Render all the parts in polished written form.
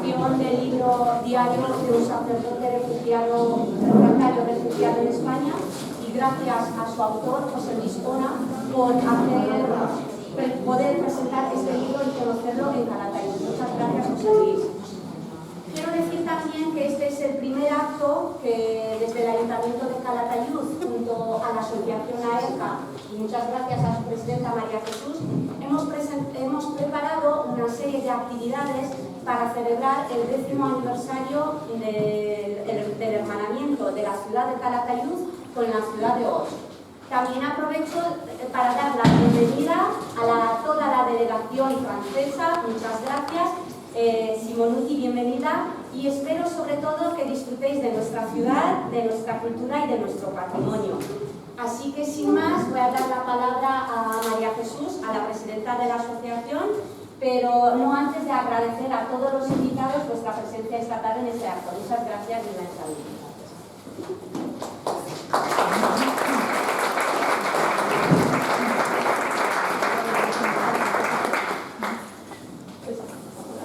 presentación del libro diario de un sacerdote refractario refugiado en España, y gracias a su autor, José Luis Ona, por poder presentar este libro y conocerlo en Calatayud. Muchas gracias, José Luis. Quiero decir también que este es el primer acto que desde el Ayuntamiento de Calatayud, junto a la Asociación AERCA, y muchas gracias a su presidenta María Jesús, hemos preparado una serie de actividades para celebrar el 10º aniversario del hermanamiento de la ciudad de Calatayud con la ciudad de Os. También aprovecho para dar la bienvenida a toda la delegación francesa. Muchas gracias. Simonuti, bienvenida, y espero sobre todo que disfrutéis de nuestra ciudad, de nuestra cultura y de nuestro patrimonio. Así que sin más voy a dar la palabra a María Jesús, a la presidenta de la asociación, pero no antes de agradecer a todos los invitados vuestra presencia esta tarde en este acto. Muchas gracias y una salud.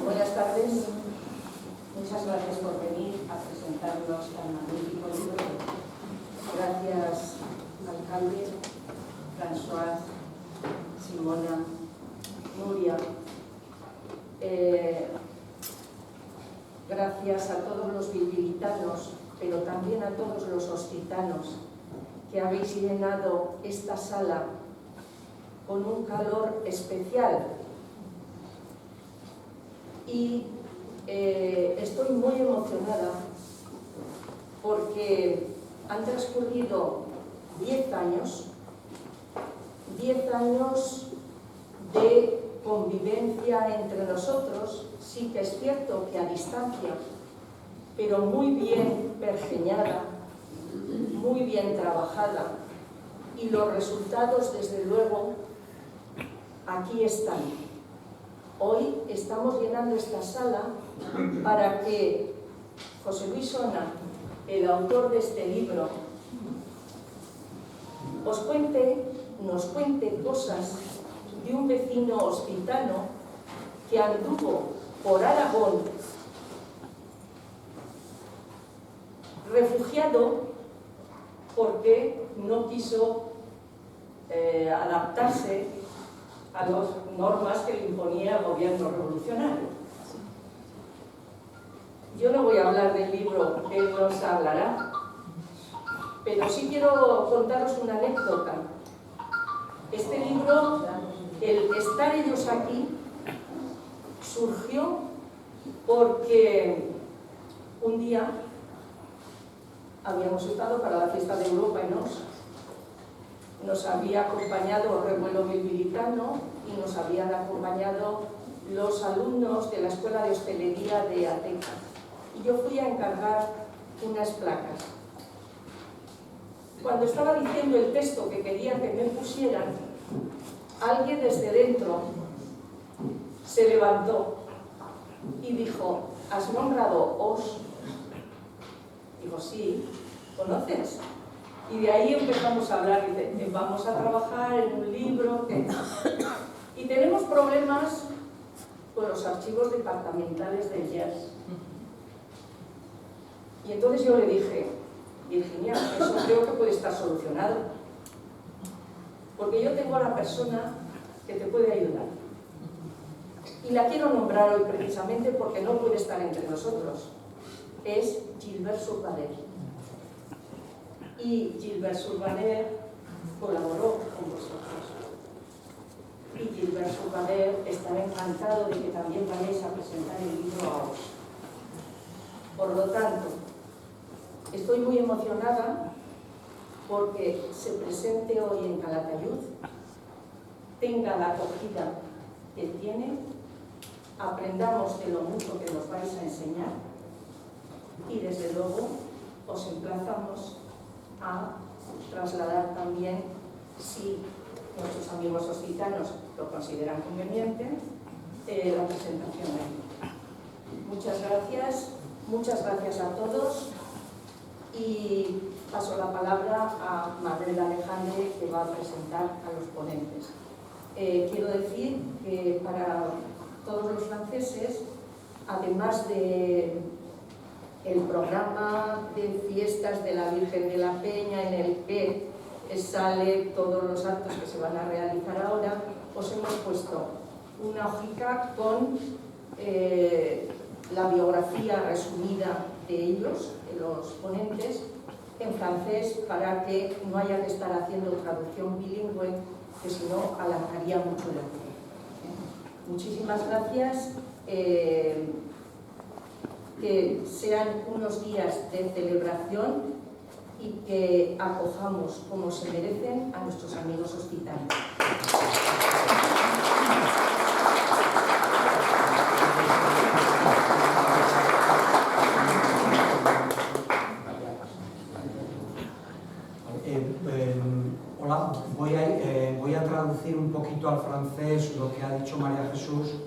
Buenas tardes, muchas gracias por venir a presentarnos tan magnífico libro. Gracias, alcalde, François, Simona, Nuria. Gracias a todos los bilbilitanos, pero también a todos los occitanos que habéis llenado esta sala con un calor especial. Y estoy muy emocionada porque han transcurrido 10 años de convivencia entre nosotros. Sí que es cierto que a distancia, pero muy bien pergeñada, muy bien trabajada, y los resultados, desde luego, aquí están. Hoy estamos llenando esta sala para que José Luis Ona, el autor de este libro, nos cuente cosas de un vecino occitano que anduvo por Aragón refugiado porque no quiso adaptarse a las normas que le imponía el gobierno revolucionario. Yo no voy a hablar del libro, él nos hablará, pero sí quiero contaros una anécdota. Este libro, el estar ellos aquí, surgió porque un día habíamos estado para la fiesta de Europa en Os. Nos había acompañado Revuelo Bilbilitano y nos habían acompañado los alumnos de la Escuela de Hostelería de Ateca. Y yo fui a encargar unas placas. Cuando estaba diciendo el texto que quería que me pusieran, alguien desde dentro se levantó y dijo: ¿has nombrado Os? Digo, sí, ¿conoces? Y de ahí empezamos a hablar, y dice, vamos a trabajar en un libro y tenemos problemas con los archivos departamentales del Gers. Y entonces yo le dije, Virginia, eso creo que puede estar solucionado, porque yo tengo a la persona que te puede ayudar. Y la quiero nombrar hoy precisamente porque no puede estar entre nosotros. Es Gilbert Surbader. Y Gilbert Surbader colaboró con vosotros. Y Gilbert Surbader estará encantado de que también vayáis a presentar el libro a vos. Por lo tanto, estoy muy emocionada porque se presente hoy en Calatayud, tenga la acogida que tiene, aprendamos de lo mucho que nos vais a enseñar y desde luego os emplazamos a trasladar también, si nuestros amigos occitanos lo consideran conveniente, la presentación ahí. Muchas gracias a todos y paso la palabra a Maribel Alejandre, que va a presentar a los ponentes. Quiero decir que para todos los franceses además de el programa de fiestas de la Virgen de la Peña, en el que sale todos los actos que se van a realizar ahora, os hemos puesto una hojica con la biografía resumida de ellos, de los ponentes, en francés, para que no haya que estar haciendo traducción bilingüe, que si no alargaría mucho el acto. Muchísimas gracias. Que sean unos días de celebración y que acojamos como se merecen a nuestros amigos hospitalarios. Hola, voy a traducir un poquito al francés lo que ha dicho María Jesús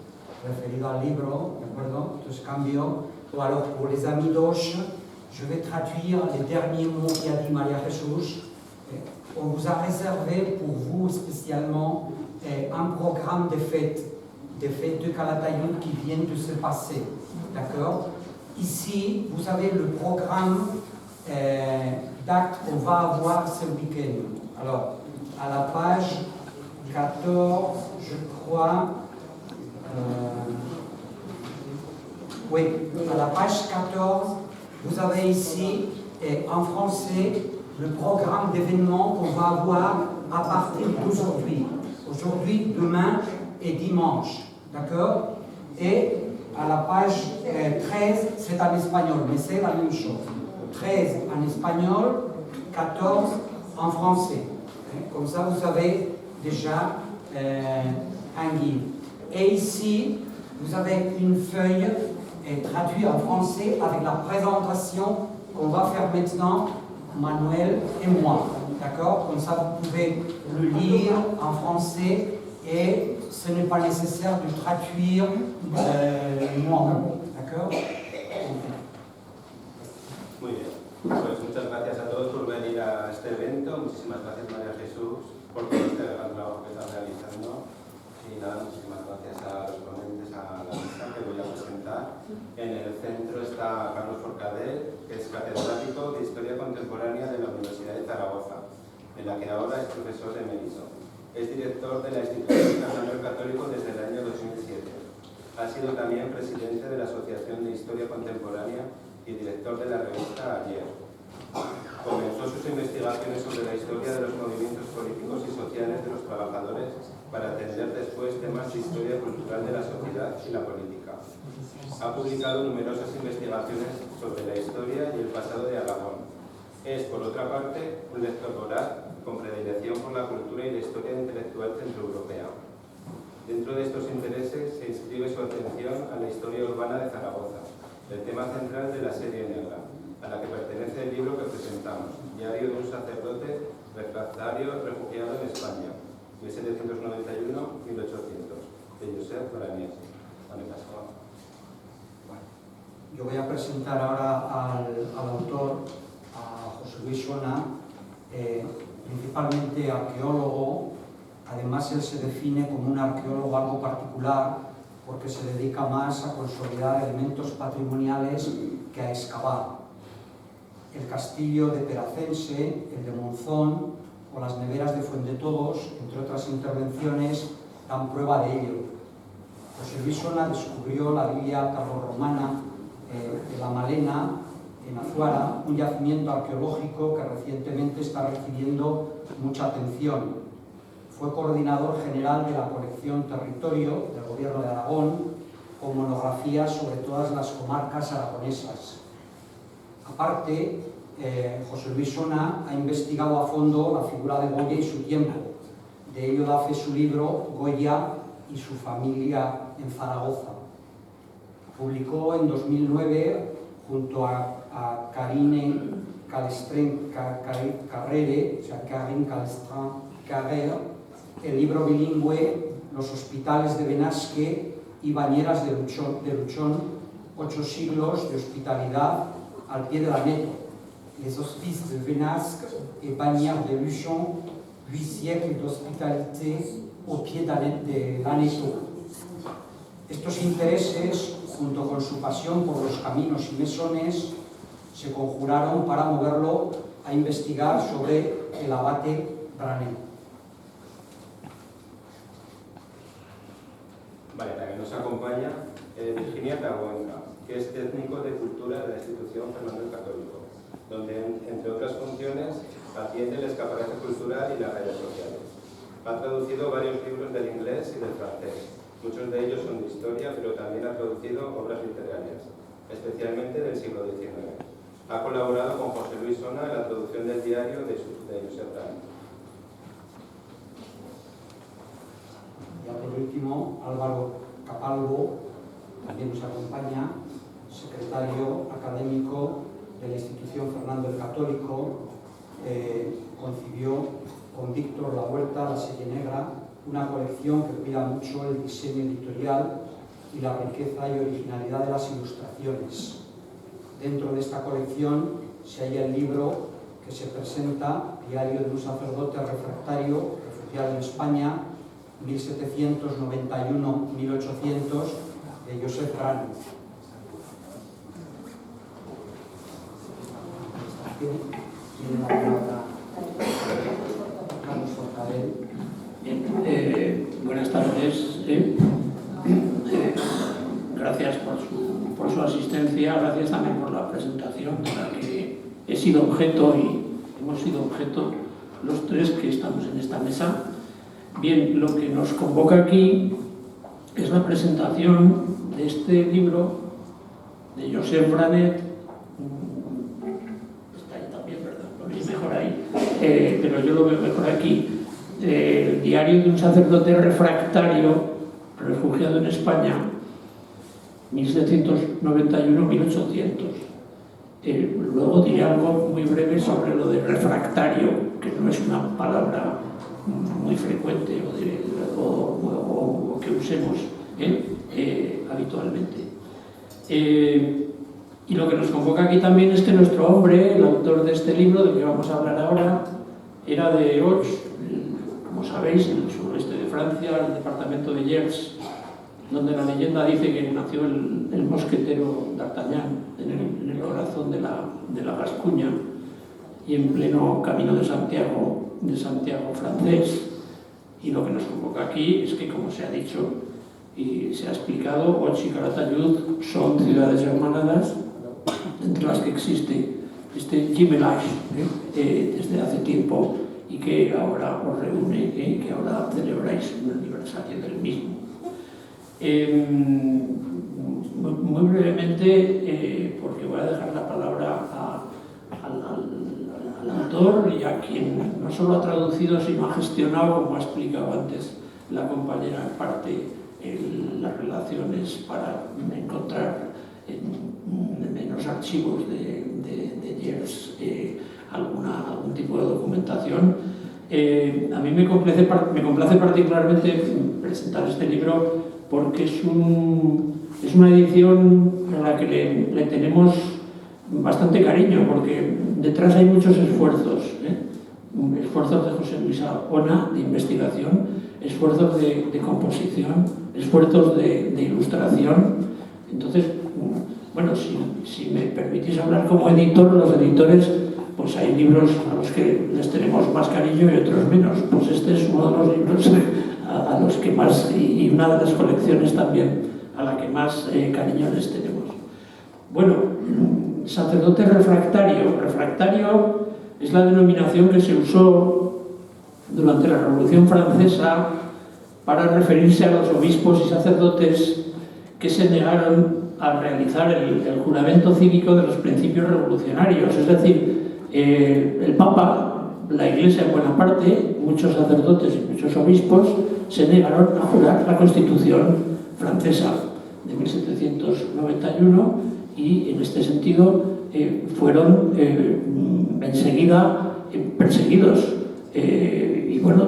referido al libro, ¿de acuerdo? Entonces cambio. Alors pour les amis d'Auch, je vais traduire les derniers mots qu'a dit María Jesús. On vous a réservé pour vous spécialement un programme des fêtes de Calatayud qui viennent de se passer, d'accord? Ici, vous avez le programme d'actes qu'on va avoir ce week-end. Alors, à la page 14, je crois, oui, à la page 14, vous avez ici, en français, le programme d'événements qu'on va avoir à partir d'aujourd'hui. Aujourd'hui, demain et dimanche, d'accord? Et à la page 13, c'est en espagnol, mais c'est la même chose. 13 en espagnol, 14 en français. Comme ça, vous avez déjà un guide. Et ici, vous avez une feuille traduite en français avec la présentation qu'on va faire maintenant, Manuel et moi. D'accord? Comme ça, vous pouvez le lire en français et ce n'est pas nécessaire de traduire moi-même. D'accord? Muy bien. Pues muchas gracias a todos por venir a este evento. Muchísimas gracias, María Jesús, por todo este gran trabajo que estás realizando. Y nada, muchísimas gracias a los ponentes, a la mesa que voy a presentar. En el centro está Carlos Forcadell, que es catedrático de Historia Contemporánea de la Universidad de Zaragoza, en la que ahora es profesor emérito. Es director de la Institución Nacional Católico desde el año 2007. Ha sido también presidente de la Asociación de Historia Contemporánea y director de la revista Ayer. Comenzó sus investigaciones sobre la historia de los movimientos políticos y sociales de los trabajadores para atender después temas de historia cultural de la sociedad y la política. Ha publicado numerosas investigaciones sobre la historia y el pasado de Aragón. Es, por otra parte, un lector voraz con predilección por la cultura y la historia intelectual centroeuropea. Dentro de estos intereses se inscribe su atención a la historia urbana de Zaragoza, el tema central de la serie negra, a la que pertenece el libro que presentamos, Diario de un sacerdote refractario refugiado en España, 1791-1800, de Josep Barañés. Yo voy a presentar ahora al autor, a José Luis Sona, principalmente arqueólogo. Además, él se define como un arqueólogo algo particular porque se dedica más a consolidar elementos patrimoniales que a excavar. El castillo de Peracense, el de Monzón o las neveras de Fuendetodos, entre otras intervenciones, dan prueba de ello. José Luis Sona descubrió la Biblia tardorromana de la Malena en Azuara, un yacimiento arqueológico que recientemente está recibiendo mucha atención. Fue coordinador general de la colección Territorio del Gobierno de Aragón, con monografías sobre todas las comarcas aragonesas. Aparte, José Luis Sona ha investigado a fondo la figura de Goya y su tiempo. De ello da fe su libro Goya y su familia en Zaragoza. Publicó en 2009, junto a Karine Calestrin Carrere, o sea, Karine Calestrin Carrere, el libro bilingüe Los hospitales de Benasque y Bañeras de Luchón, 8 siglos de hospitalidad al pie de la Neto. Les hospices de Benasque et Bagnères de Luchon, 8 siècles d'hospitalité au pied de la Neto. Estos intereses junto con su pasión por los caminos y mesones, se conjuraron para moverlo a investigar sobre el abate Branet. Vale, también nos acompaña Virginia Tabuenca, que es técnico de cultura de la institución Fernando el Católico, donde, entre otras funciones, atiende el escaparate cultural y las redes sociales. Ha traducido varios libros del inglés y del francés. Muchos de ellos son de historia, pero también ha traducido obras literarias, especialmente del siglo XIX. Ha colaborado con José Luis Sona en la traducción del diario de Josep Bran. Ya por último, Álvaro Capalvo también nos acompaña, secretario académico de la institución Fernando el Católico. Concibió con Víctor La Huerta, La Selle Negra, una colección que cuida mucho el diseño editorial y la riqueza y originalidad de las ilustraciones. Dentro de esta colección se halla el libro que se presenta, Diario de un sacerdote refractario, refugiado en España, 1791-1800, de Josep Bran. Tiene la palabra Carlos Forcadell. Bien, buenas tardes. Gracias por su asistencia, gracias también por la presentación de la que he sido objeto y hemos sido objeto los tres que estamos en esta mesa. Bien, lo que nos convoca aquí es la presentación de este libro de Josep Branet. Está ahí también, ¿verdad? Lo veis mejor ahí, pero yo lo veo mejor aquí. El diario de un sacerdote refractario, refugiado en España, 1791-1800. Luego diré algo muy breve sobre lo de refractario, que no es una palabra muy frecuente o que usemos habitualmente. Y lo que nos convoca aquí también es que nuestro hombre, el autor de este libro del que vamos a hablar ahora, era de Auch, como sabéis, en el suroeste de Francia, el departamento de Gers, donde la leyenda dice que nació el mosquetero D'Artagnan en el corazón de la Gascuña y en pleno camino de Santiago francés. Y lo que nos convoca aquí es que, como se ha dicho y se ha explicado, Auch y Calatayud son ciudades hermanadas entre las que existe este jumelage desde hace tiempo y que ahora os reúne, que ahora celebráis un aniversario del mismo. Muy brevemente, porque voy a dejar la palabra al autor y a quien no solo ha traducido sino ha gestionado, como ha explicado antes la compañera, en parte las relaciones para encontrar en los archivos de Gers algún tipo de documentación. A mí me complace particularmente presentar este libro porque es una edición a la que le tenemos bastante cariño, porque detrás hay muchos esfuerzos, esfuerzos de José Luis Ona de investigación, esfuerzos de composición, esfuerzos de ilustración. Entonces, bueno, si me permitís hablar como editor, los editores, pues hay libros a los que les tenemos más cariño y otros menos. Pues este es uno de los libros a los que más, y una de las colecciones también a la que más cariño les tenemos. Bueno, sacerdote refractario. Refractario es la denominación que se usó durante la Revolución Francesa para referirse a los obispos y sacerdotes que se negaron a realizar el juramento cívico de los principios revolucionarios. Es decir, el Papa, la Iglesia en buena parte, muchos sacerdotes y muchos obispos se negaron a jurar la Constitución francesa de 1791 y en este sentido fueron enseguida perseguidos y bueno,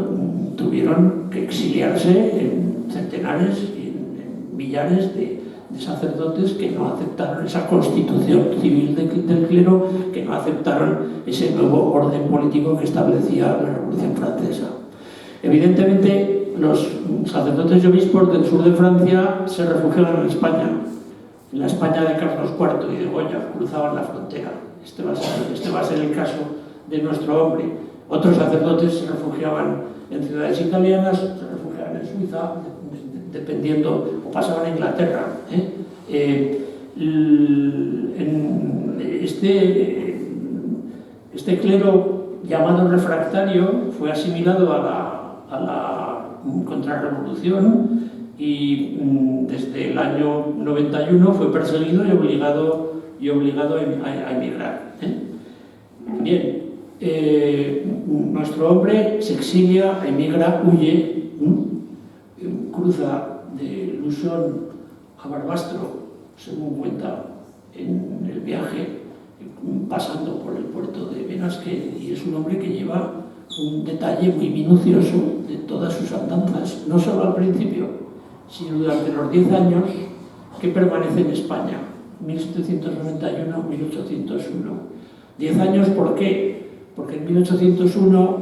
tuvieron que exiliarse en centenares y en millares de sacerdotes que no aceptaron esa constitución civil del clero, que no aceptaron ese nuevo orden político que establecía la Revolución Francesa. Evidentemente, los sacerdotes y obispos del sur de Francia se refugiaron en España, en la España de Carlos IV y de Goya cruzaban la frontera. Este va a ser el caso de nuestro hombre. Otros sacerdotes se refugiaban en ciudades italianas, se refugiaban en Suiza, dependiendo, o pasaban a Inglaterra. Este clero llamado refractario fue asimilado a la contrarrevolución y desde el año 91 fue perseguido y obligado a emigrar. Bien, nuestro hombre se exilia, emigra, huye, cruza de Lusón a Barbastro, según cuenta en el viaje, pasando por el puerto de Benasque, y es un hombre que lleva un detalle muy minucioso de todas sus andanzas, no solo al principio, sino durante los 10 años que permanece en España, 1791-1801. 10 años, ¿por qué? Porque en 1801,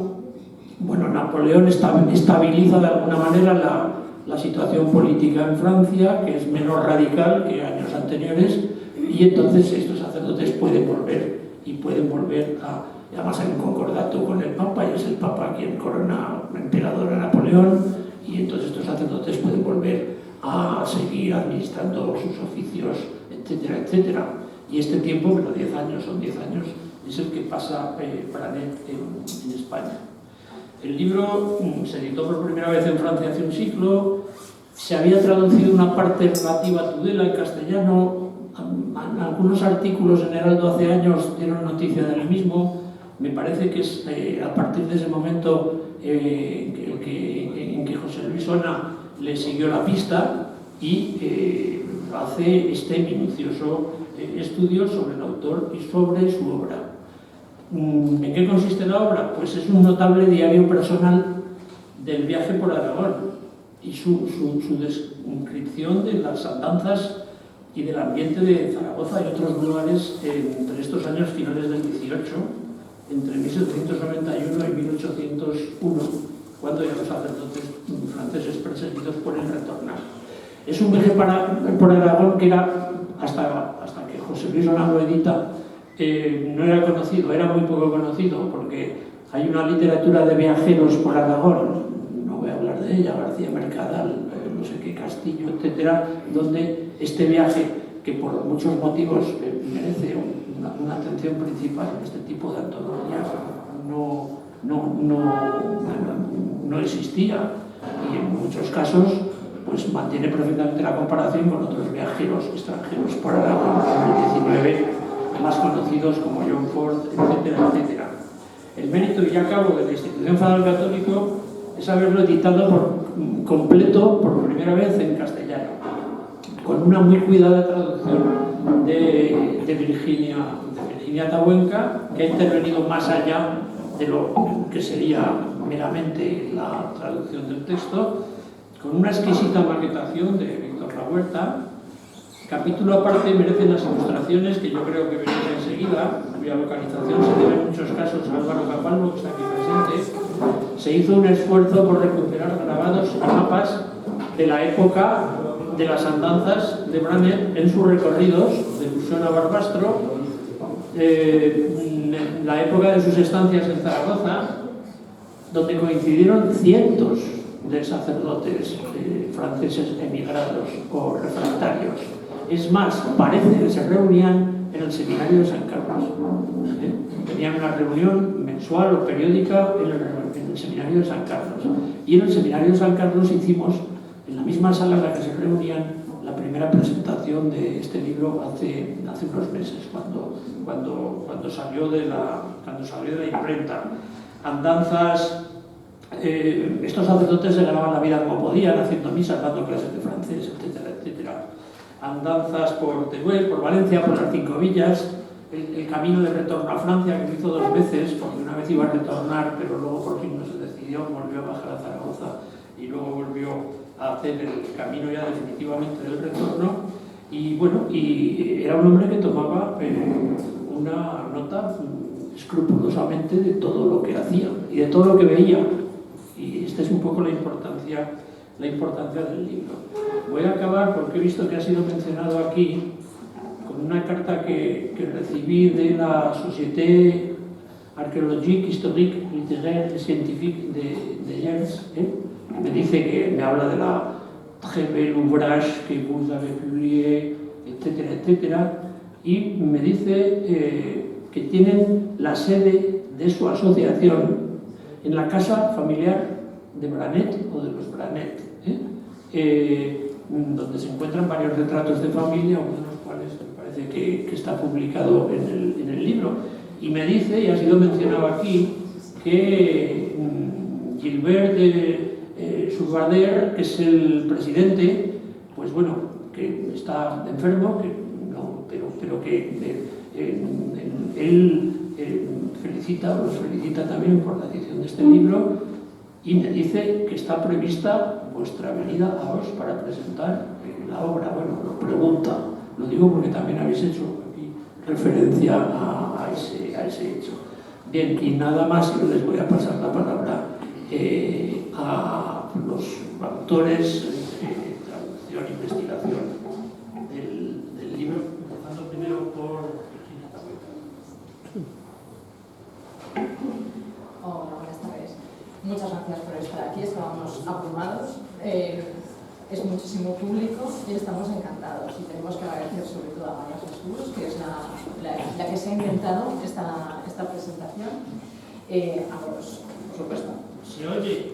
bueno, Napoleón estabiliza de alguna manera la situación política en Francia, que es menos radical que años anteriores, y entonces estos sacerdotes pueden volver además en concordato con el Papa, y es el Papa quien corona emperador a Napoleón, y entonces estos sacerdotes pueden volver a seguir administrando sus oficios, etcétera, etcétera. Y este tiempo, pero 10 años, son 10 años, es el que pasa Pranet en España. El libro se editó por primera vez en Francia hace un siglo, se había traducido una parte relativa a Tudela en castellano, algunos artículos en Heraldo hace años dieron noticia del mismo. Me parece que es a partir de ese momento en que José Luis Ona le siguió la pista y hace este minucioso estudio sobre el autor y sobre su obra. ¿En qué consiste la obra? Pues es un notable diario personal del viaje por Aragón y su descripción de las andanzas y del ambiente de Zaragoza y otros lugares entre estos años finales del 18, entre 1791 y 1801, cuando ya los sacerdotes franceses perseguidos pueden retornar. Es un viaje por Aragón que era, hasta que José Luis Ona lo edita, no era conocido, era muy poco conocido, porque hay una literatura de viajeros por Aragón, no voy a hablar de ella, García Mercadal, no sé qué, Castillo, etcétera, donde este viaje, que por muchos motivos merece una atención principal en este tipo de antologías, no existía, y en muchos casos pues mantiene perfectamente la comparación con otros viajeros extranjeros por Aragón en el 19, más conocidos como John Ford, etcétera, etcétera. El mérito, y a cabo, de la Institución Federal Católico es haberlo editado por completo por primera vez en castellano, con una muy cuidada traducción de Virginia Tabuenca, que ha intervenido más allá de lo que sería meramente la traducción del texto, con una exquisita maquetación de Víctor La Huerta. Capítulo aparte merecen las ilustraciones, que yo creo que veremos enseguida, cuya localización se debe en muchos casos a Álvaro Capalvo, que está aquí presente. Se hizo un esfuerzo por recuperar grabados y mapas de la época de las andanzas de Pranet en sus recorridos de Lusón a Barbastro, la época de sus estancias en Zaragoza, donde coincidieron cientos de sacerdotes franceses emigrados o refractarios. Es más, parece que se reunían en el seminario de San Carlos. Tenían una reunión mensual o periódica en el seminario de San Carlos. Y en el seminario de San Carlos hicimos, en la misma sala en la que se reunían, la primera presentación de este libro hace unos meses, cuando salió de la imprenta. Andanzas. Estos sacerdotes se ganaban la vida como podían, haciendo misas, dando clases de francés, etcétera, etcétera. Andanzas por Teruel, por Valencia, por las 5 villas, el camino de retorno a Francia, que lo hizo 2 veces, porque una vez iba a retornar, pero luego por fin no se decidió, volvió a bajar a Zaragoza y luego volvió a hacer el camino ya definitivamente del retorno. Y bueno, y era un hombre que tomaba una nota escrupulosamente de todo lo que hacía y de todo lo que veía. Y esta es un poco la importancia del libro. Voy a acabar porque he visto que ha sido mencionado aquí con una carta que recibí de la Société Archéologique, Historique, Littéraire et Scientifique de Gers. Me dice que me habla de la très belle ouvrage que vous avez publié, etcétera, etcétera, y me dice que tienen la sede de su asociación en la casa familiar de Branet o de los Branet, donde se encuentran varios retratos de familia, uno de los cuales me parece que está publicado en el libro. Y me dice, y ha sido mencionado aquí, que Gilbert de Surbader, que es el presidente, pues bueno, que está enfermo, que no, pero que él los felicita también por la edición de este libro, y me dice que está prevista vuestra venida a Os para presentar la obra. Bueno, lo pregunta, lo digo porque también habéis hecho aquí referencia a ese hecho. Bien, y nada más, yo les voy a pasar la palabra a los autores de traducción e investigación del libro, empezando primero por Regina Tahueca. Hola, buenas tardes. Muchas gracias por estar aquí, estábamos abrumados, es muchísimo público y estamos encantados, y tenemos que agradecer sobre todo a María Jesús, que es la que se ha inventado esta presentación, a vos, por supuesto. ¿Se oye?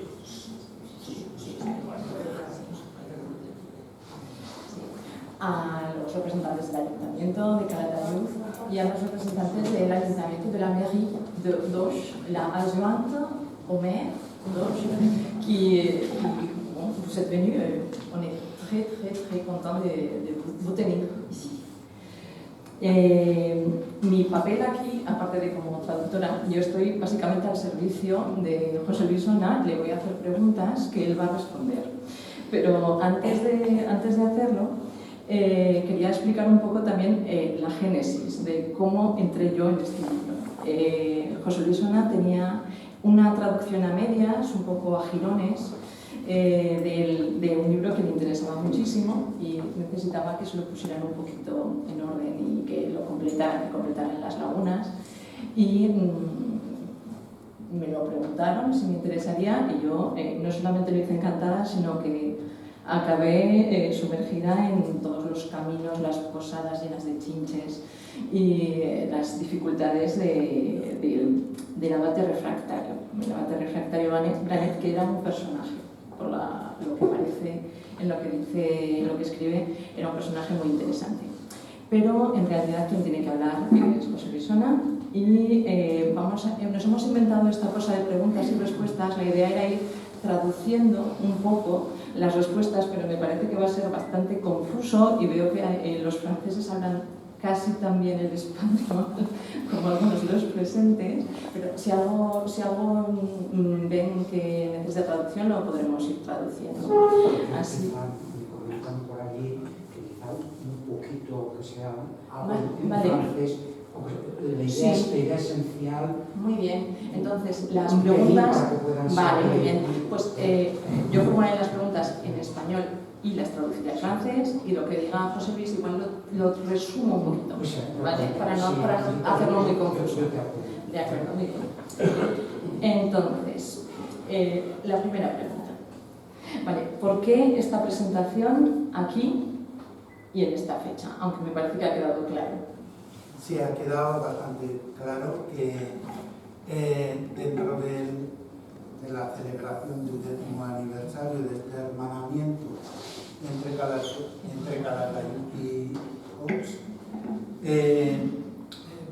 A los representantes del Ayuntamiento de Calatayud y a los representantes del Ayuntamiento de la mairie d'Auch, la adjointe au maire d'Auch, qui bon, vous êtes venus, on est très très très content de vous tenir ici. Mi papel aquí, aparte de como traductora, yo estoy básicamente al servicio de José Luis Ona, le voy a hacer preguntas que él va a responder. Pero antes de hacerlo, quería explicar un poco también la génesis de cómo entré yo en este libro. José Luis Ona tenía una traducción a medias, un poco a jirones, de un libro que le interesaba muchísimo y necesitaba que se lo pusieran un poquito en orden y que lo completaran las lagunas. Y me lo preguntaron si me interesaría y yo no solamente lo hice encantada, sino que acabé sumergida en todos los caminos, las posadas llenas de chinches y las dificultades del abate refractario. El abate refractario Branet, que era un personaje, por lo que parece, en lo que dice, en lo que escribe, era un personaje muy interesante. Pero en realidad quien tiene que hablar es José Luis Ona y nos hemos inventado esta cosa de preguntas y respuestas. La idea era ir traduciendo un poco las respuestas, pero me parece que va a ser bastante confuso y veo que los franceses hablan casi tan bien el español como algunos de los presentes, pero si algo ven que necesita traducción lo podremos ir traduciendo. Así. Me comentan por allí que quizá un poquito que sea algo en vale. francés, porque la idea esencial. Muy bien, entonces las preguntas. Vale, muy bien. Pues yo formularé las preguntas en español y las traduciré al francés, y lo que diga José Luis igual lo resumo un poquito, ¿vale? Para no hacerlo muy confuso. De acuerdo, muy bien. Entonces, la primera pregunta. Vale, ¿por qué esta presentación aquí y en esta fecha? Aunque me parece que ha quedado claro. Sí, ha quedado bastante claro que dentro de la celebración del 10º aniversario de este hermanamiento entre Calatayud y Ops,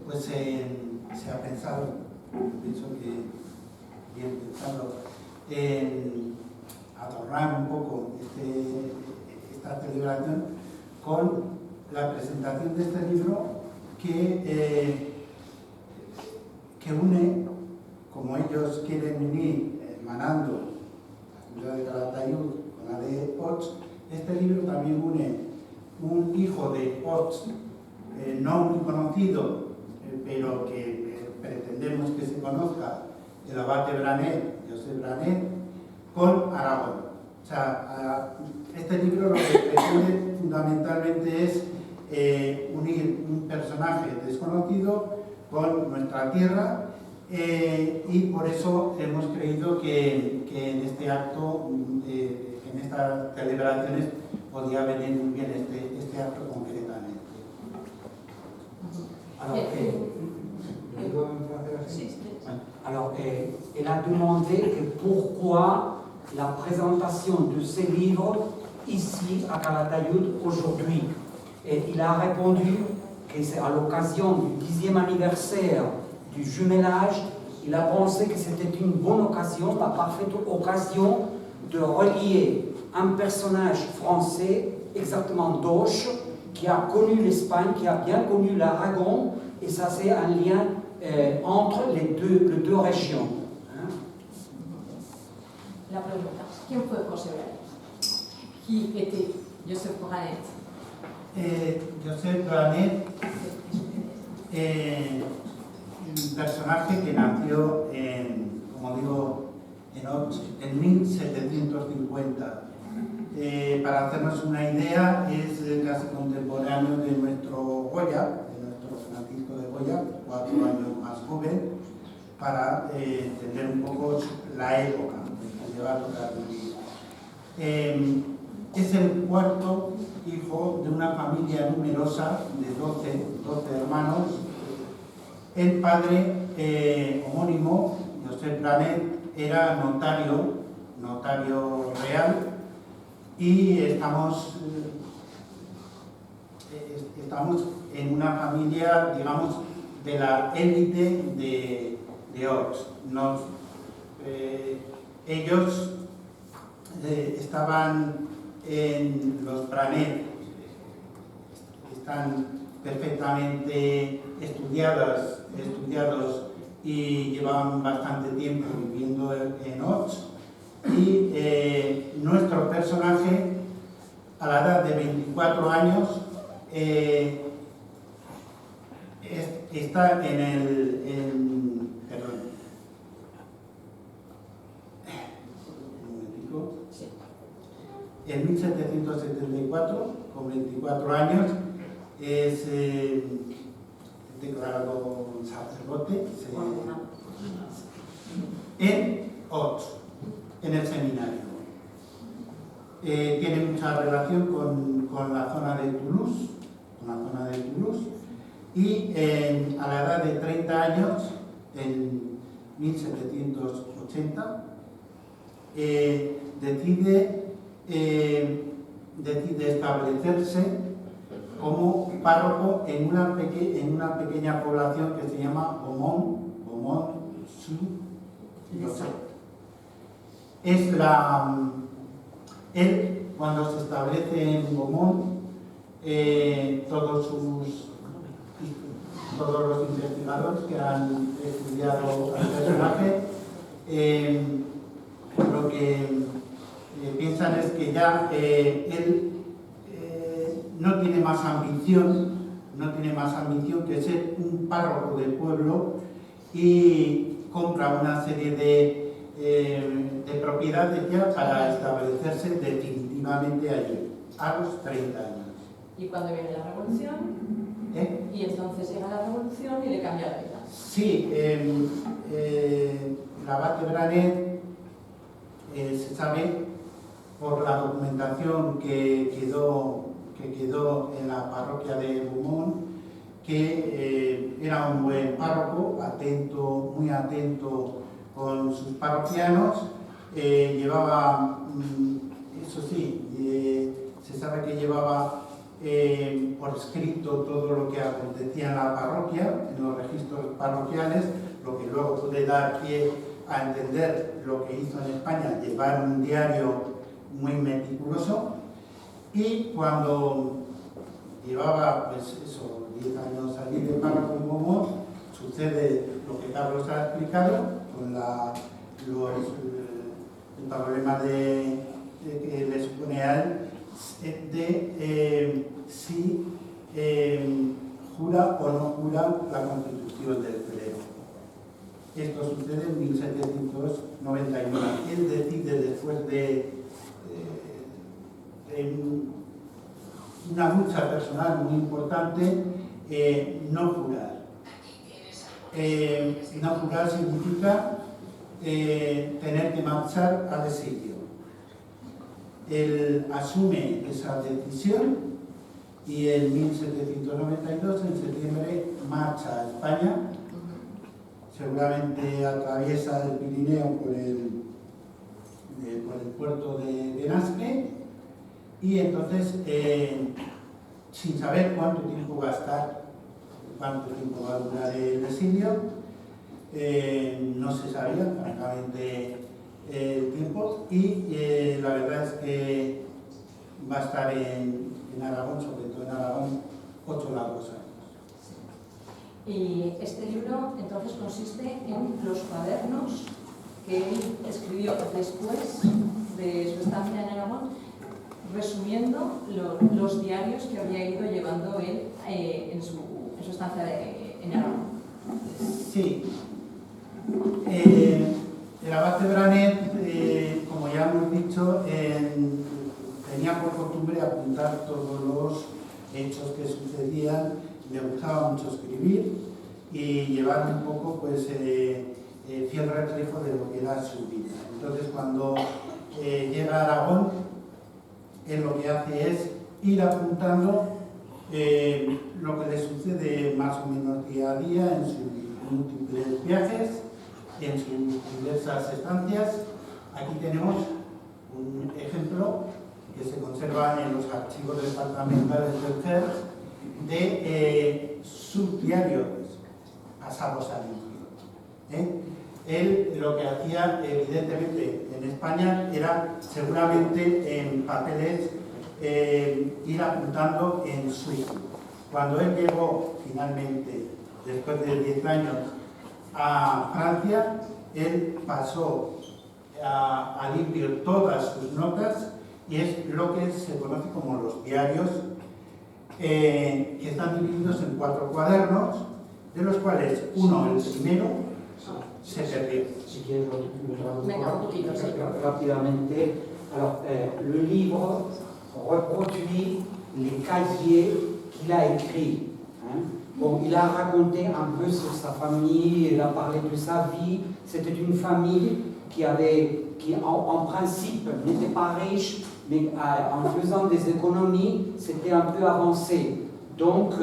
pues se ha pensado, pienso que bien pensado, en adornar un poco esta celebración con la presentación de este libro que une, como ellos quieren unir, hermanando la ciudad de Calatayud con la de Ots. Este libro también une un hijo de Ots, no muy conocido, pero que pretendemos que se conozca, el abate Branet, José Branet, con Aragón. O sea, este libro lo que pretende fundamentalmente es unir un personaje desconocido con nuestra tierra, y por eso hemos creído que en este acto, en estas celebraciones, podía venir muy bien este acto concretamente. Alors, elle a demandé que pourquoi la présentation de ces livres ici à Calatayud aujourd'hui. Et il a répondu que c'est à l'occasion du 10e anniversaire du jumelage, il a pensé que c'était une bonne occasion, la parfaite occasion de relier un personnage français, exactement d'Auch, qui a connu l'Espagne, qui a bien connu l'Aragon, et ça c'est un lien entre les deux régions. La pregunta, ¿quién fue José Branet? Qui était Joseph Branet? Joseph Branet, un personaje que nació como digo, en 1750. Para hacernos una idea, es casi contemporáneo de nuestro Goya, de nuestro Francisco de Goya, 4 años más joven, para entender un poco la época que le va a tocar vivir. Es el cuarto hijo de una familia numerosa de 12 hermanos. El padre homónimo, Joseph Branet, era notario real, y estamos en una familia, digamos, de la élite de Ox. Ellos estaban en los Branet, están perfectamente estudiados y llevaban bastante tiempo viviendo en Ox. Y nuestro personaje, a la edad de 24 años, está en 1774, con 24 años, es declarado sacerdote en Ox, en el seminario. Tiene mucha relación con la zona de Toulouse, y a la edad de 30 años, en 1780, decide establecerse como párroco en una pequeña población que se llama Beaumont-sur-Loire. Él, cuando se establece en Beaumont, todos los investigadores que han estudiado al personaje, lo que piensan es que ya él no tiene más ambición que ser un párroco del pueblo, y compra una serie de propiedades ya para establecerse definitivamente allí, a los 30 años. ¿Y cuando viene la revolución? Y entonces llega la revolución y le cambia la vida. Sí, el abate Branet se sabe por la documentación que quedó en la parroquia de Beaumont, que era un buen párroco, muy atento con sus parroquianos. Llevaba, eso sí, se sabe que llevaba por escrito todo lo que acontecía en la parroquia, en los registros parroquiales, lo que luego puede dar pie a entender lo que hizo en España, llevar un diario muy meticuloso. Y cuando llevaba, pues eso, 10 años allí de párroco en Beaumont, sucede lo que Carlos ha explicado, con el problema que le supone a él, de si jura o no jura la constitución del clero. Esto sucede en 1791. Él decide, después de una lucha personal muy importante, no jurar. No jurar significa tener que marchar al exilio. Él asume esa decisión y en 1792, en septiembre, marcha a España. Seguramente atraviesa el Pirineo por el puerto de Benasque y entonces, sin saber cuánto tiempo va a estar, cuánto tiempo va a durar el exilio, no se sabía francamente el tiempo y la verdad es que va a estar en Aragón, sobre todo en Aragón, 8 largos años. Y este libro entonces consiste en los cuadernos que él escribió después de su estancia en Aragón, resumiendo los diarios que había ido llevando él en su estancia en Aragón. Sí. El abad de Branet, como ya hemos dicho, tenía por costumbre apuntar todos los hechos que sucedían, le gustaba mucho escribir y llevar un poco pues, fiel reflejo de lo que era su vida. Entonces, cuando llega a Aragón, él lo que hace es ir apuntando lo que le sucede más o menos día a día en sus múltiples viajes, en sus diversas estancias. Aquí tenemos un ejemplo que se conserva en los archivos departamentales del CER de sus diarios pasados al exilio. Él lo que hacía, evidentemente, en España era seguramente en papeles ir apuntando en suizo. Cuando él llegó finalmente, después de 10 años, a Francia, él pasó a limpio todas sus notas y es lo que se conoce como los diarios, que están divididos en 4 cuadernos, de los cuales uno, el primero, se perdió. Si quieres lo traduzco sí. rápidamente. Alors, le livre reproduit les cahiers qu'il a écrits. Bon, il a raconté un peu sur sa famille, il a parlé de sa vie. C'était une famille qui en principe n'était pas riche, mais en faisant des économies, c'était un peu avancé. Donc,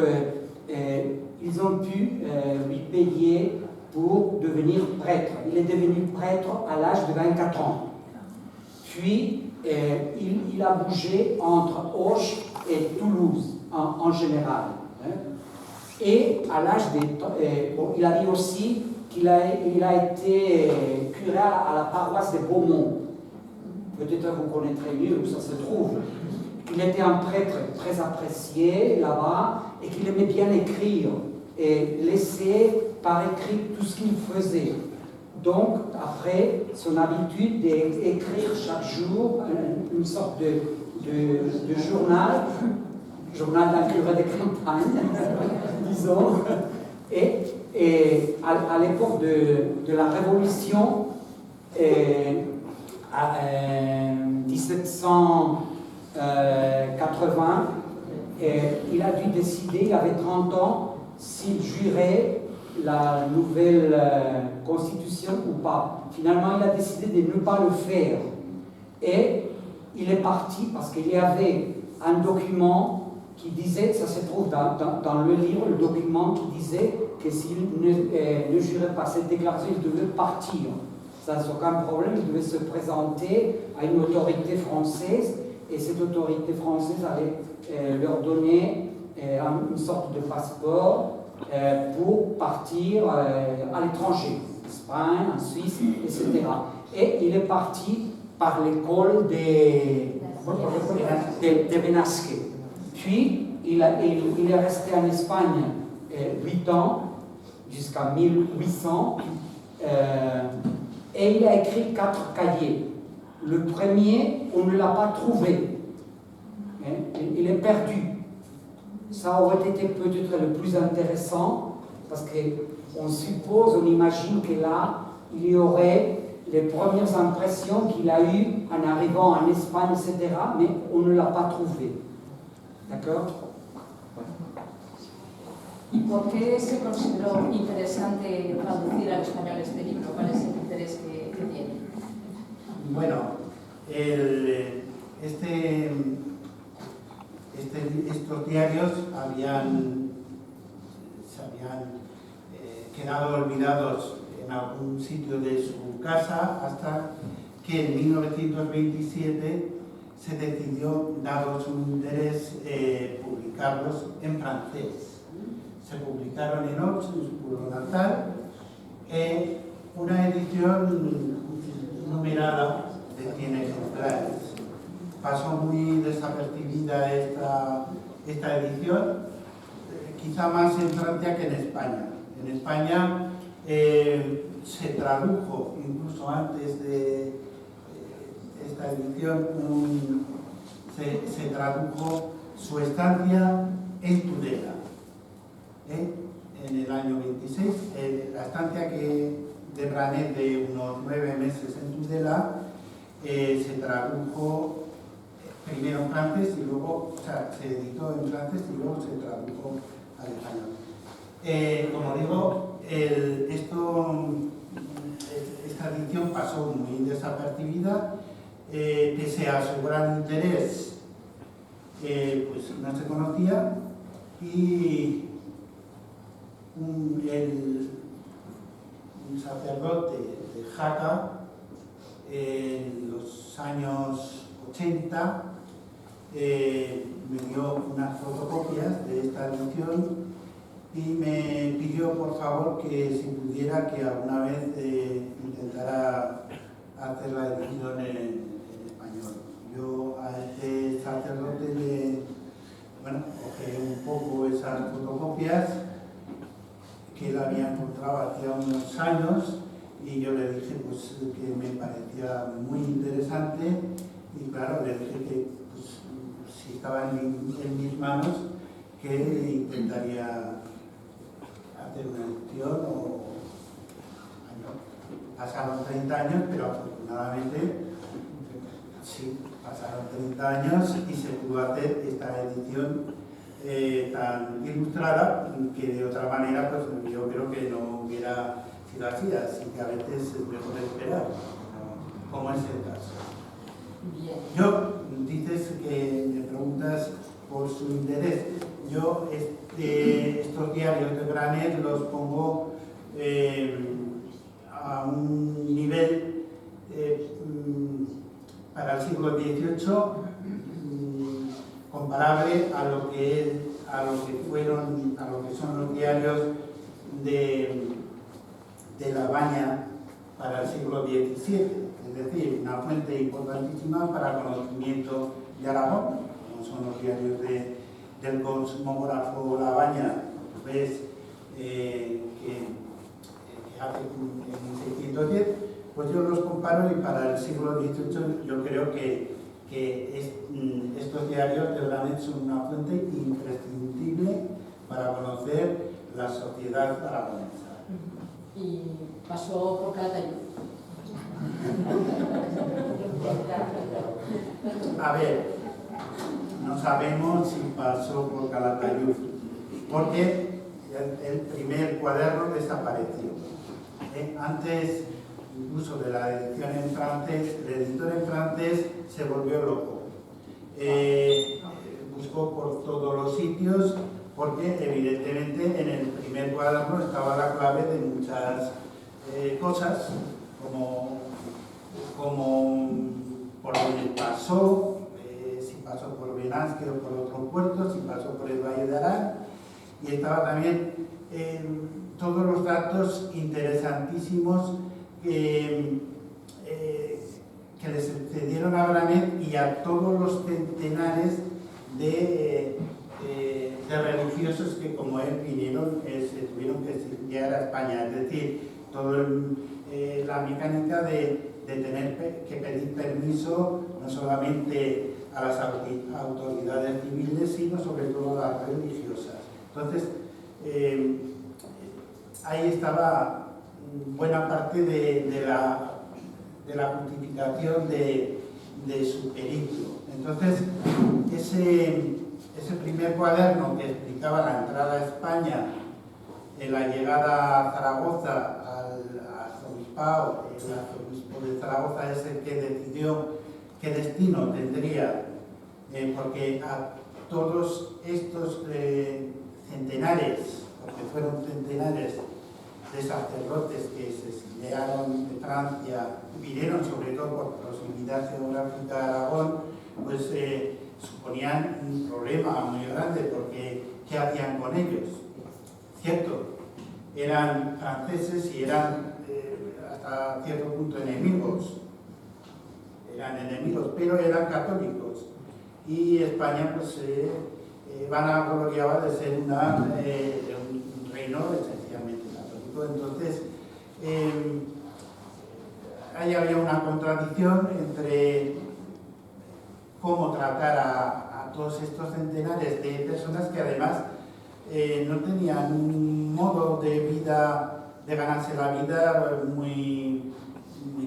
ils ont pu lui payer pour devenir prêtre. Il est devenu prêtre à l'âge de 24 ans. Puis, il a bougé entre Auch et Toulouse, en général. Et à l'âge il a dit aussi qu'il a été curé à la paroisse de Beaumont. Peut-être vous connaîtrez mieux où ça se trouve. Il était un prêtre très apprécié là-bas et qu'il aimait bien écrire et laisser par écrit tout ce qu'il faisait. Donc, après, son habitude d'écrire chaque jour une sorte de journal d'un curé de campagne, disons. Et à l'époque de la Révolution, 1780, il a dû décider, il avait 30 ans, s'il jurait la nouvelle constitution ou pas. Finalement, il a décidé de ne pas le faire. Et il est parti parce qu'il y avait un document qui disait, ça se trouve dans le livre, le document qui disait que s'il ne jurait pas cette déclaration, il devait partir. Sans aucun problème, il devait se présenter à une autorité française et cette autorité française allait leur donner une sorte de passeport pour partir à l'étranger, en Espagne, en Suisse, etc. Et il est parti par l'école de Benasque. Puis, il est resté en Espagne 8 ans, jusqu'à 1800, et il a écrit 4 cahiers. Le premier, on ne l'a pas trouvé. Il est perdu. Ça aurait été peut-être le plus intéressant, parce qu'on suppose, on imagine que là, il y aurait les premières impressions qu'il a eues en arrivant en Espagne, etc., mais on ne l'a pas trouvé. D'accord? ¿Y por qué se consideró interesante traducir al español este libro? ¿Cuál es el interés que tiene? Bueno, estos diarios se habían quedado olvidados en algún sitio de su casa hasta que en 1927 se decidió, dado su interés, publicarlos en francés. Se publicaron en Ox, en su pueblo natal, una edición numerada de 100 ejemplares. Pasó muy desapercibida esta edición, quizá más en Francia que en España. En España se tradujo, incluso antes de esta edición, se tradujo Su estancia en Tudela. En el año 26, la estancia de Branet de unos 9 meses en Tudela se tradujo primero en francés y luego, o sea, se editó en francés y luego se tradujo al español. Como digo, esta edición pasó muy desapercibida, pese a su gran interés, pues no se conocía, y un sacerdote de Jaca en los años 80 me dio unas fotocopias de esta edición y me pidió por favor que si pudiera que alguna vez intentara hacer la edición en español. Yo a este sacerdote cogí un poco esas fotocopias que él había encontrado hacía unos años y yo le dije pues, que me parecía muy interesante y claro, le dije que pues, si estaba en mis manos que intentaría hacer una edición pasaron 30 años, pero afortunadamente sí, pasaron 30 años y se pudo hacer esta edición tan ilustrada que de otra manera pues yo creo que no hubiera sido así que a veces es mejor esperar, como es el caso. Bien. Yo, dices que me preguntas por su interés, yo estos diarios de Branet los pongo a un nivel para el siglo XVIII comparable a lo que son los diarios de La Baña para el siglo XVII, es decir, una fuente importantísima para el conocimiento de Aragón, como son los diarios del cosmógrafo La Baña, portugués, que hace en 1610, pues yo los comparo y para el siglo XVIII yo creo que estos diarios de Branet son una fuente imprescindible para conocer la sociedad aragonesa. Y pasó por Calatayud. A ver, no sabemos si pasó por Calatayud, porque el primer cuaderno desapareció. Antes incluso de la edición en francés, el editor en francés se volvió loco. Buscó por todos los sitios porque evidentemente en el primer cuaderno estaba la clave de muchas cosas, como por dónde pasó, si pasó por Benasque o por otros puertos, si pasó por el Valle de Arán, y estaba también todos los datos interesantísimos que le sucedieron a Branet y a todos los centenares de religiosos que, como él, vinieron, se tuvieron que exiliar a España. Es decir, toda la mecánica de tener que pedir permiso no solamente a las autoridades civiles, sino sobre todo a las religiosas. Entonces, ahí estaba buena parte de la justificación de su periplo. Entonces, ese primer cuaderno que explicaba la entrada a España, la llegada a Zaragoza, al arzobispado, el arzobispo de Zaragoza es el que decidió qué destino tendría, porque a todos estos centenares, porque fueron centenares de sacerdotes que se exiliaron de Francia, vinieron sobre todo por proximidad geográfica de Aragón, pues suponían un problema muy grande, porque ¿qué hacían con ellos? Cierto, eran franceses y eran hasta cierto punto enemigos, pero eran católicos, y España pues vanagloriaba de ser un reino esencialmente católico. Entonces ahí había una contradicción entre cómo tratar a todos estos centenares de personas que además no tenían un modo de vida, de ganarse la vida muy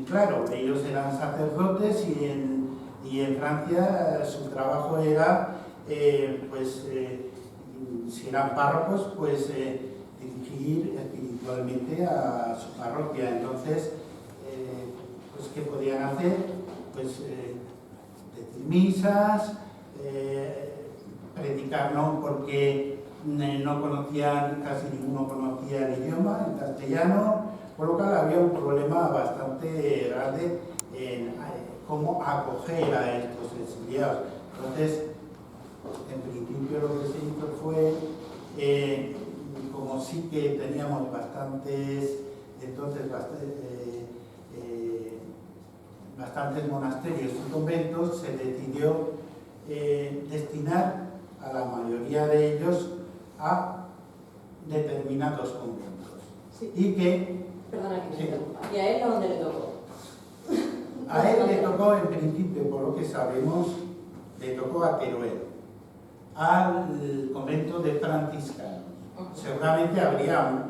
claro. Ellos eran sacerdotes y en Francia su trabajo era, si eran párrocos, pues dirigir espiritualmente a su parroquia. Entonces, pues ¿qué podían hacer? Pues decir misas, predicar, ¿no? Porque no conocían, casi ninguno conocía el idioma, el castellano, por lo cual había un problema bastante grande en cómo acoger a estos exiliados. Entonces, en principio lo que se hizo fue, como sí que teníamos bastantes monasterios y conventos, se decidió destinar a la mayoría de ellos a determinados conventos. Sí. Y que... Perdona que me sí. interrumpa. ¿Y a él a dónde le tocó? A él le tocó, en principio, por lo que sabemos, le tocó a Teruel, al convento de franciscanos. Seguramente habría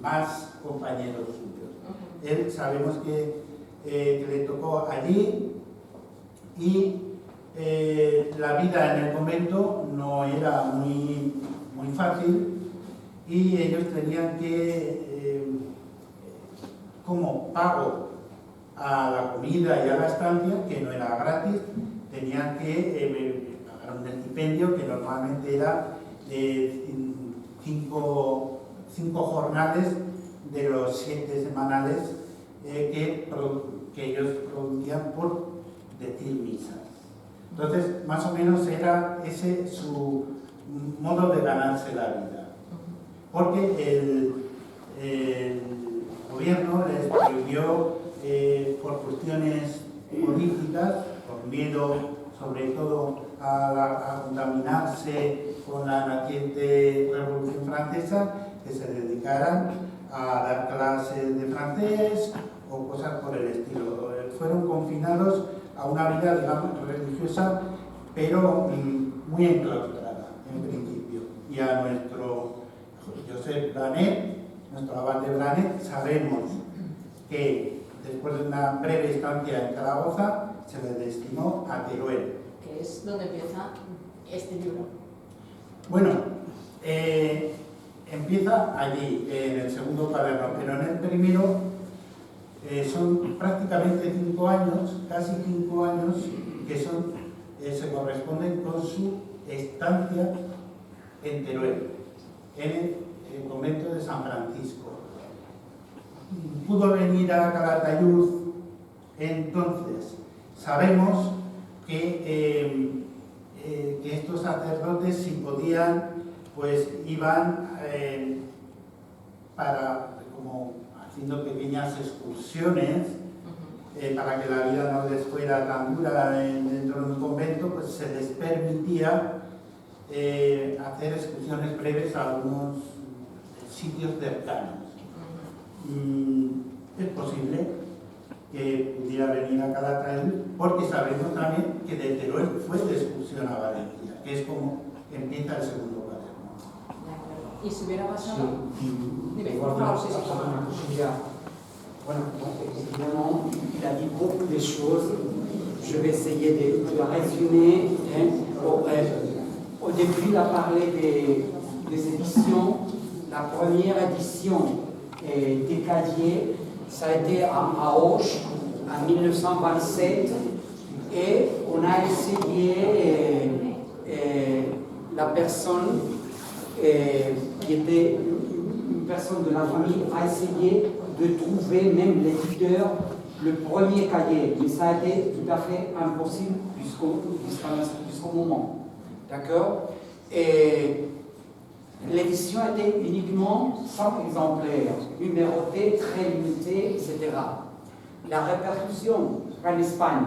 más compañeros suyos. Él sabemos que le tocó allí, y la vida en el convento no era muy fácil, y ellos tenían que, como pago a la comida y a la estancia, que no era gratis, tenían que pagar un estipendio que normalmente era de 5 jornales de los 7 semanales que ellos producían por decir misas. Entonces, más o menos era ese su modo de ganarse la vida. Porque el gobierno les prohibió, por cuestiones políticas, por miedo sobre todo a contaminarse con la naciente Revolución Francesa, que se dedicaran a dar clases de francés o cosas por el estilo. Fueron confinados a una vida, digamos, religiosa, pero muy enclaustrada en principio. Y a nuestro Josep Blanet, nuestro abad de Blanet, sabemos que después de una breve estancia en Zaragoza se le destinó a Teruel. Que es donde empieza este libro. Bueno, empieza allí, en el segundo cuaderno, pero en el primero son prácticamente 5 años, casi 5 años, que se corresponden con su estancia en Teruel, en el convento de San Francisco. Pudo venir a Calatayud, entonces sabemos que estos sacerdotes, si podían, pues iban como haciendo pequeñas excursiones, para que la vida no les fuera tan dura dentro de un convento, pues se les permitía hacer excursiones breves a algunos sitios cercanos. Es posible que pudiera venir a Calatayud, porque sabemos también que de Teruel fue de excursión a Valencia, que es como empieza el segundo cuaderno. ¿Y si hubiera pasado? Sí. Dime, por favor, sí, sí. Bueno, évidemment, il a dit beaucoup de choses. Je vais essayer de résumer. au début, il a parlé des éditions. La première édition des cahiers, ça a été à Auch en 1927 et on a essayé, la personne qui était une personne de la famille a essayé de trouver même l'éditeur le premier cahier, mais ça a été tout à fait impossible jusqu'au moment. D'accord? Et l'édition était uniquement 100 exemplaires, numérotés, très limitées, etc. La répercussion en Espagne,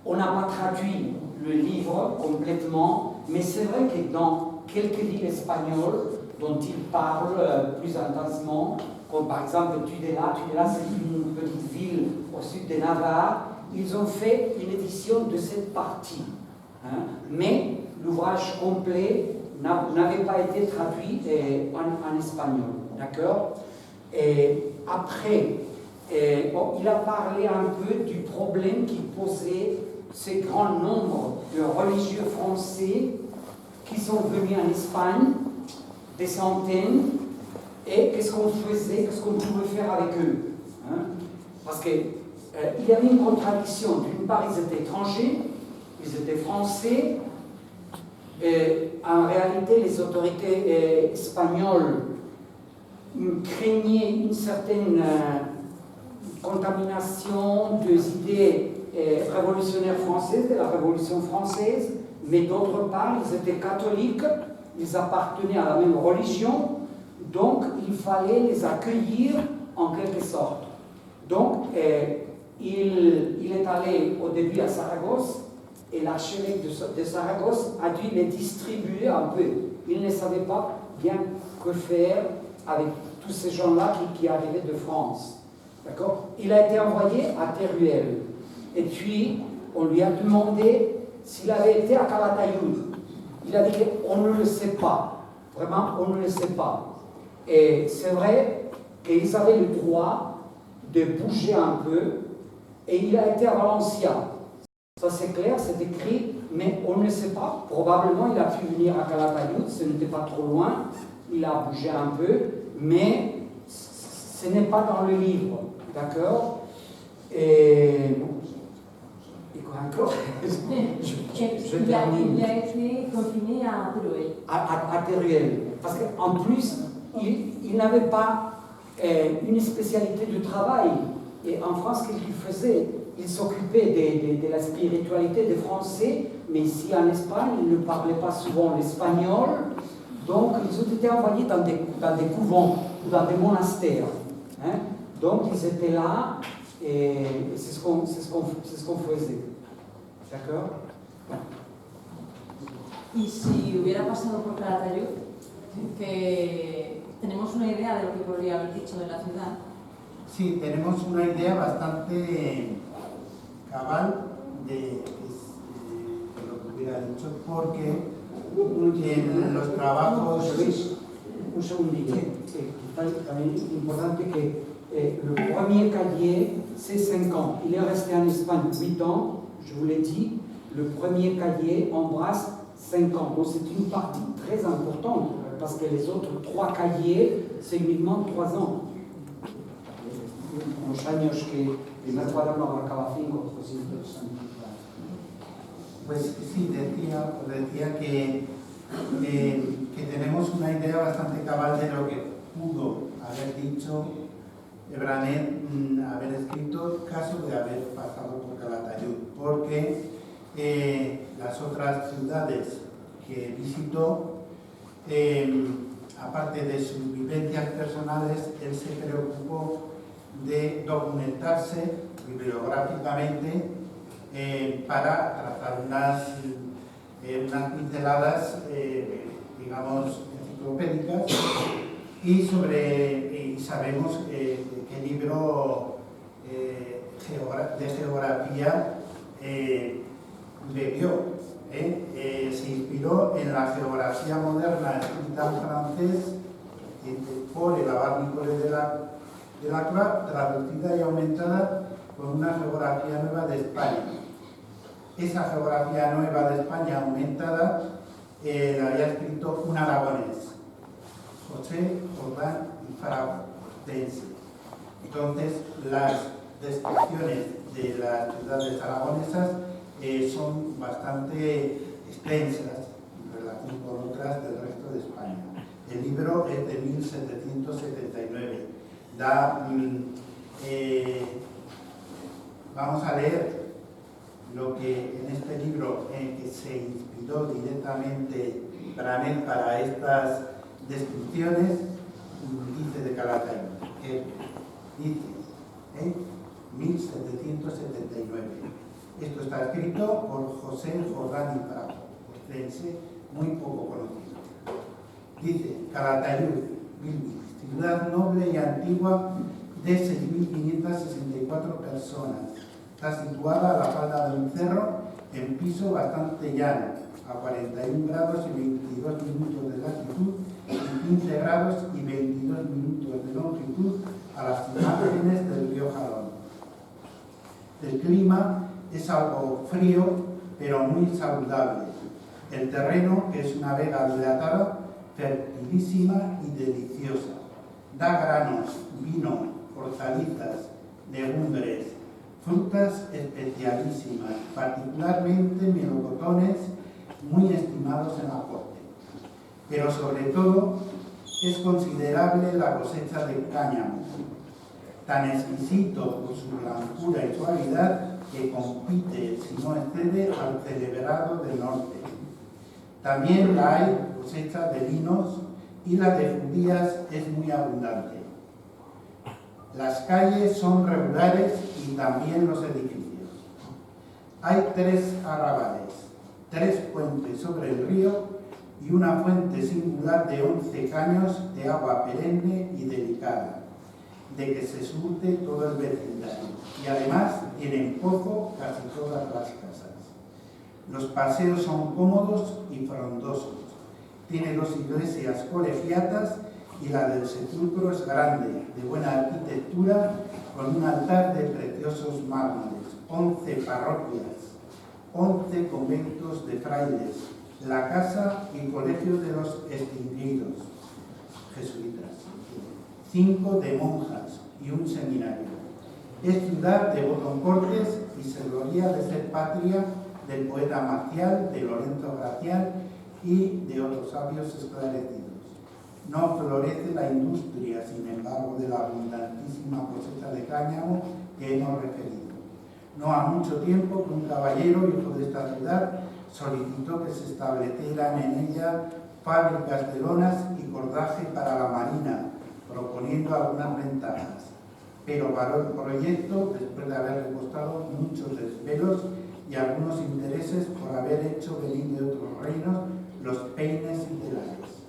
on n'a pas traduit le livre complètement, mais c'est vrai que dans quelques villes espagnoles dont il parle plus intensément, comme par exemple Tudela, c'est une petite ville au sud de Navarre, ils ont fait une édition de cette partie. Mais l'ouvrage complet n'avait pas été traduit en espagnol. D'accord? Et après, il a parlé un peu du problème qui posait ce grand nombre de religieux français qui sont venus en Espagne, des centaines, et qu'est-ce qu'on faisait, qu'est-ce qu'on pouvait faire avec eux. Parce qu'il y avait une contradiction. D'une part, ils étaient étrangers, ils étaient français, et en réalité, les autorités espagnoles craignaient une certaine contamination des idées révolutionnaires françaises, de la Révolution française, mais d'autre part, ils étaient catholiques, ils appartenaient à la même religion, donc il fallait les accueillir en quelque sorte. Donc, il est allé au début à Saragosse, et l'archevêque de Saragosse a dû les distribuer un peu. Il ne savait pas bien que faire avec tous ces gens-là qui arrivaient de France. D'accord? Il a été envoyé à Teruel. Et puis, on lui a demandé s'il avait été à Calatayud. Il a dit qu'on ne le sait pas. Vraiment, on ne le sait pas. Et c'est vrai qu'ils avaient le droit de bouger un peu. Et il a été à Valencia. Ça c'est clair, c'est écrit, mais on ne sait pas. Probablement, il a pu venir à Calatayud, ce n'était pas trop loin. Il a bougé un peu, mais ce n'est pas dans le livre. D'accord? Et quoi encore? Je termine. Il a été confiné à Teruel. À Teruel. Parce qu'en plus, il n'avait pas une spécialité de travail. Et en France, qu'est-ce qu'il faisait? Il s'occupait de la spiritualité des Français, mais ici en Espagne, ils ne parlaient pas souvent l'espagnol. Donc, ils ont été envoyés dans des couvents, dans des monastères. Donc, ils étaient là, et c'est ce qu'on faisait. D'accord? Y si hubiera pasado por Calatayud, que tenemos una idea de lo que podría haber dicho de la ciudad. Sí, tenemos una idea bastante cabal de lo que hubiera dicho, porque en los trabajos... Un segundillo. También es importante que le premier cahier, c'est 5 ans. Il est resté en Espagne 8 ans, je vous l'ai dit. Le premier cahier embrasse 5 ans. Donc c'est une partie très importante, parce que les autres 3 cahiers, c'est uniquement 3 ans. Los años que primer cuaderno abarcaba 5, pues es interesante. Pues sí, decía que tenemos una idea bastante cabal de lo que pudo haber dicho Ebranet, haber escrito, caso de haber pasado por Calatayud, porque las otras ciudades que visitó, aparte de sus vivencias personales, él se preocupó de documentarse bibliográficamente para trazar unas pinceladas, digamos, enciclopédicas, y sabemos qué libro de geografía bebió. Se inspiró en la geografía moderna escrita en francés por el abad Nicolas de la Croix, traducida y aumentada con una geografía nueva de España. Esa geografía nueva de España aumentada la había escrito un aragonés, José Jordán y Fratense. Entonces, las descripciones de las ciudades aragonesas son bastante extensas en relación con otras del resto de España. El libro es de 1779. Vamos a leer lo que en este libro en que se inspiró directamente Branet para estas descripciones dice de Calatayud, que dice 1779. Esto está escrito por José Jordán y Prado, ostrense, muy poco conocido. Dice: Calatayud, ciudad noble y antigua de 6.564 personas. Está situada a la falda de un cerro en piso bastante llano, a 41 grados y 22 minutos de latitud y 15 grados y 22 minutos de longitud a las márgenes del río Jalón. El clima es algo frío, pero muy saludable. El terreno, que es una vega dilatada, fertilísima y deliciosa. Da granos, vino, hortalizas, legumbres, frutas especialísimas, particularmente melocotones muy estimados en la corte. Pero sobre todo es considerable la cosecha de cáñamo, tan exquisito por su blancura y suavidad que compite, si no excede, al celebrado del norte. También la hay cosecha de vinos y la de judías es muy abundante. Las calles son regulares y también los edificios. Hay 3 arrabales, 3 puentes sobre el río y una fuente singular de 11 caños de agua perenne y delicada, de que se surte todo el vecindario. Y además tienen pozo casi todas las casas. Los paseos son cómodos y frondosos. Tiene 2 iglesias colegiatas y la del sepulcro es grande, de buena arquitectura, con un altar de preciosos mármoles, 11 parroquias, 11 conventos de frailes, la casa y colegio de los extinguidos, jesuitas, 5 de monjas y un seminario. Es ciudad de Botón Cortes y se gloria de ser patria del poeta Marcial, de Lorenzo Gracián y de otros sabios esclarecidos. No florece la industria, sin embargo, de la abundantísima cosecha de cáñamo que hemos referido. No ha mucho tiempo que un caballero, hijo de esta ciudad, solicitó que se establecieran en ella fábricas de lonas y cordaje para la marina, proponiendo algunas ventajas. Pero paró el proyecto después de haberle costado muchos desvelos y algunos intereses por haber hecho venir de otros reinos los peines y telares.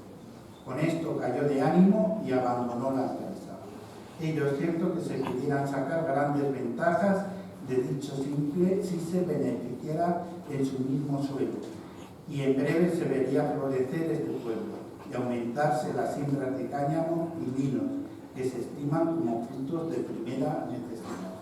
Con esto cayó de ánimo y abandonó la empresa. Ello es cierto que se pudieran sacar grandes ventajas de dicho simple si se beneficiara en su mismo suelo, y en breve se vería florecer este pueblo y aumentarse las siembras de cáñamo y vinos, que se estiman como frutos de primera necesidad.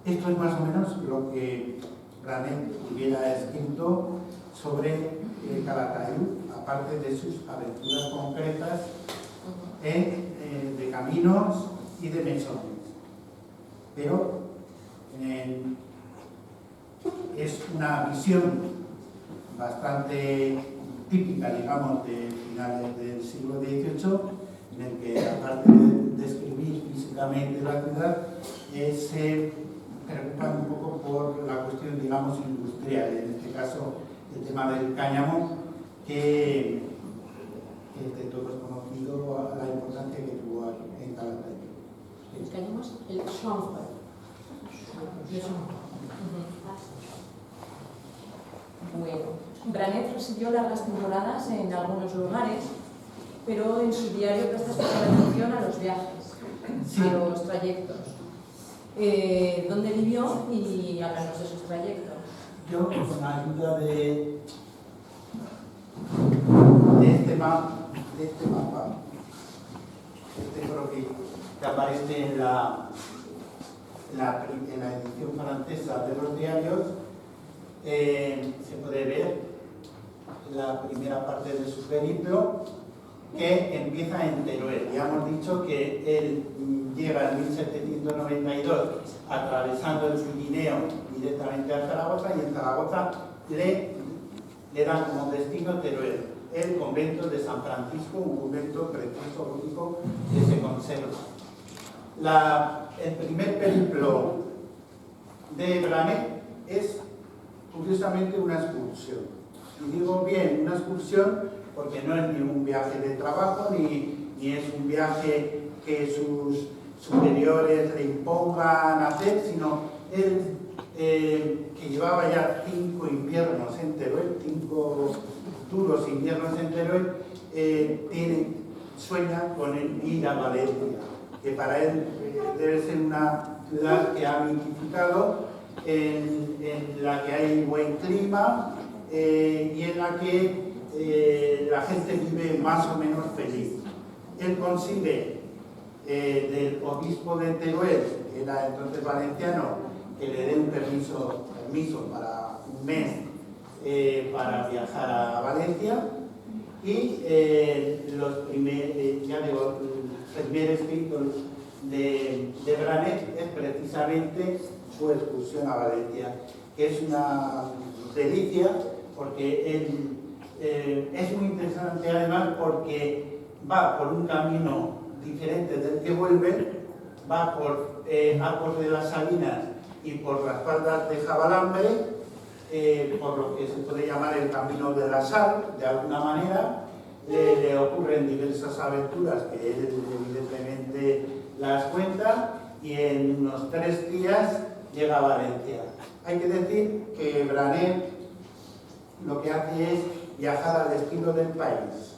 Esto es más o menos lo que Branet hubiera escrito sobre Calatayud, aparte de sus aventuras concretas de caminos y de mesones. Pero es una visión bastante típica, digamos, de finales del siglo XVIII, en el que, aparte de describir físicamente la ciudad, se preocupan un poco por la cuestión, digamos, industrial, en este caso el tema del cáñamo, que de todos es conocido la importancia que tuvo en Calatayud. El cáñamo es el Schwarzwald. Bueno, Branet residió largas temporadas en algunos lugares, pero en su diario presta especial atención a los viajes, Sí. a los trayectos. ¿Dónde vivió? Y háblanos de sus trayectos. Yo, con la ayuda de este mapa, creo que aparece en la edición francesa de los diarios, se puede ver la primera parte de su periplo, que empieza en Teruel. Ya hemos dicho que él llega en 1792 atravesando el Pirineo directamente a Zaragoza, y en Zaragoza le dan como destino Teruel, el convento de San Francisco, un convento precioso, gótico, que se conserva. El primer periplo de Branet es, curiosamente, una excursión. Y digo bien, una excursión porque no es ni un viaje de trabajo, ni es un viaje que sus superiores le impongan hacer, sino él, que llevaba ya 5 inviernos en Teruel, 5 duros inviernos en Teruel, sueña con el ir a Valencia, que para él debe ser una ciudad que ha mitificado, en la que hay buen clima y en la que la gente vive más o menos feliz. Él consigue del obispo de Teruel, que era entonces valenciano, que le dé un permiso para un mes para viajar a Valencia, y el primer escrito de Branet es precisamente su excursión a Valencia, que es una delicia, porque él es muy interesante además porque va por un camino diferente del que vuelve, va por Arcos de las Salinas y por las faldas de Jabalambre, por lo que se puede llamar el Camino de la Sal, de alguna manera. Le ocurren diversas aventuras que él evidentemente las cuenta, y en unos 3 días llega a Valencia. Hay que decir que Branet lo que hace es viajar al estilo del país.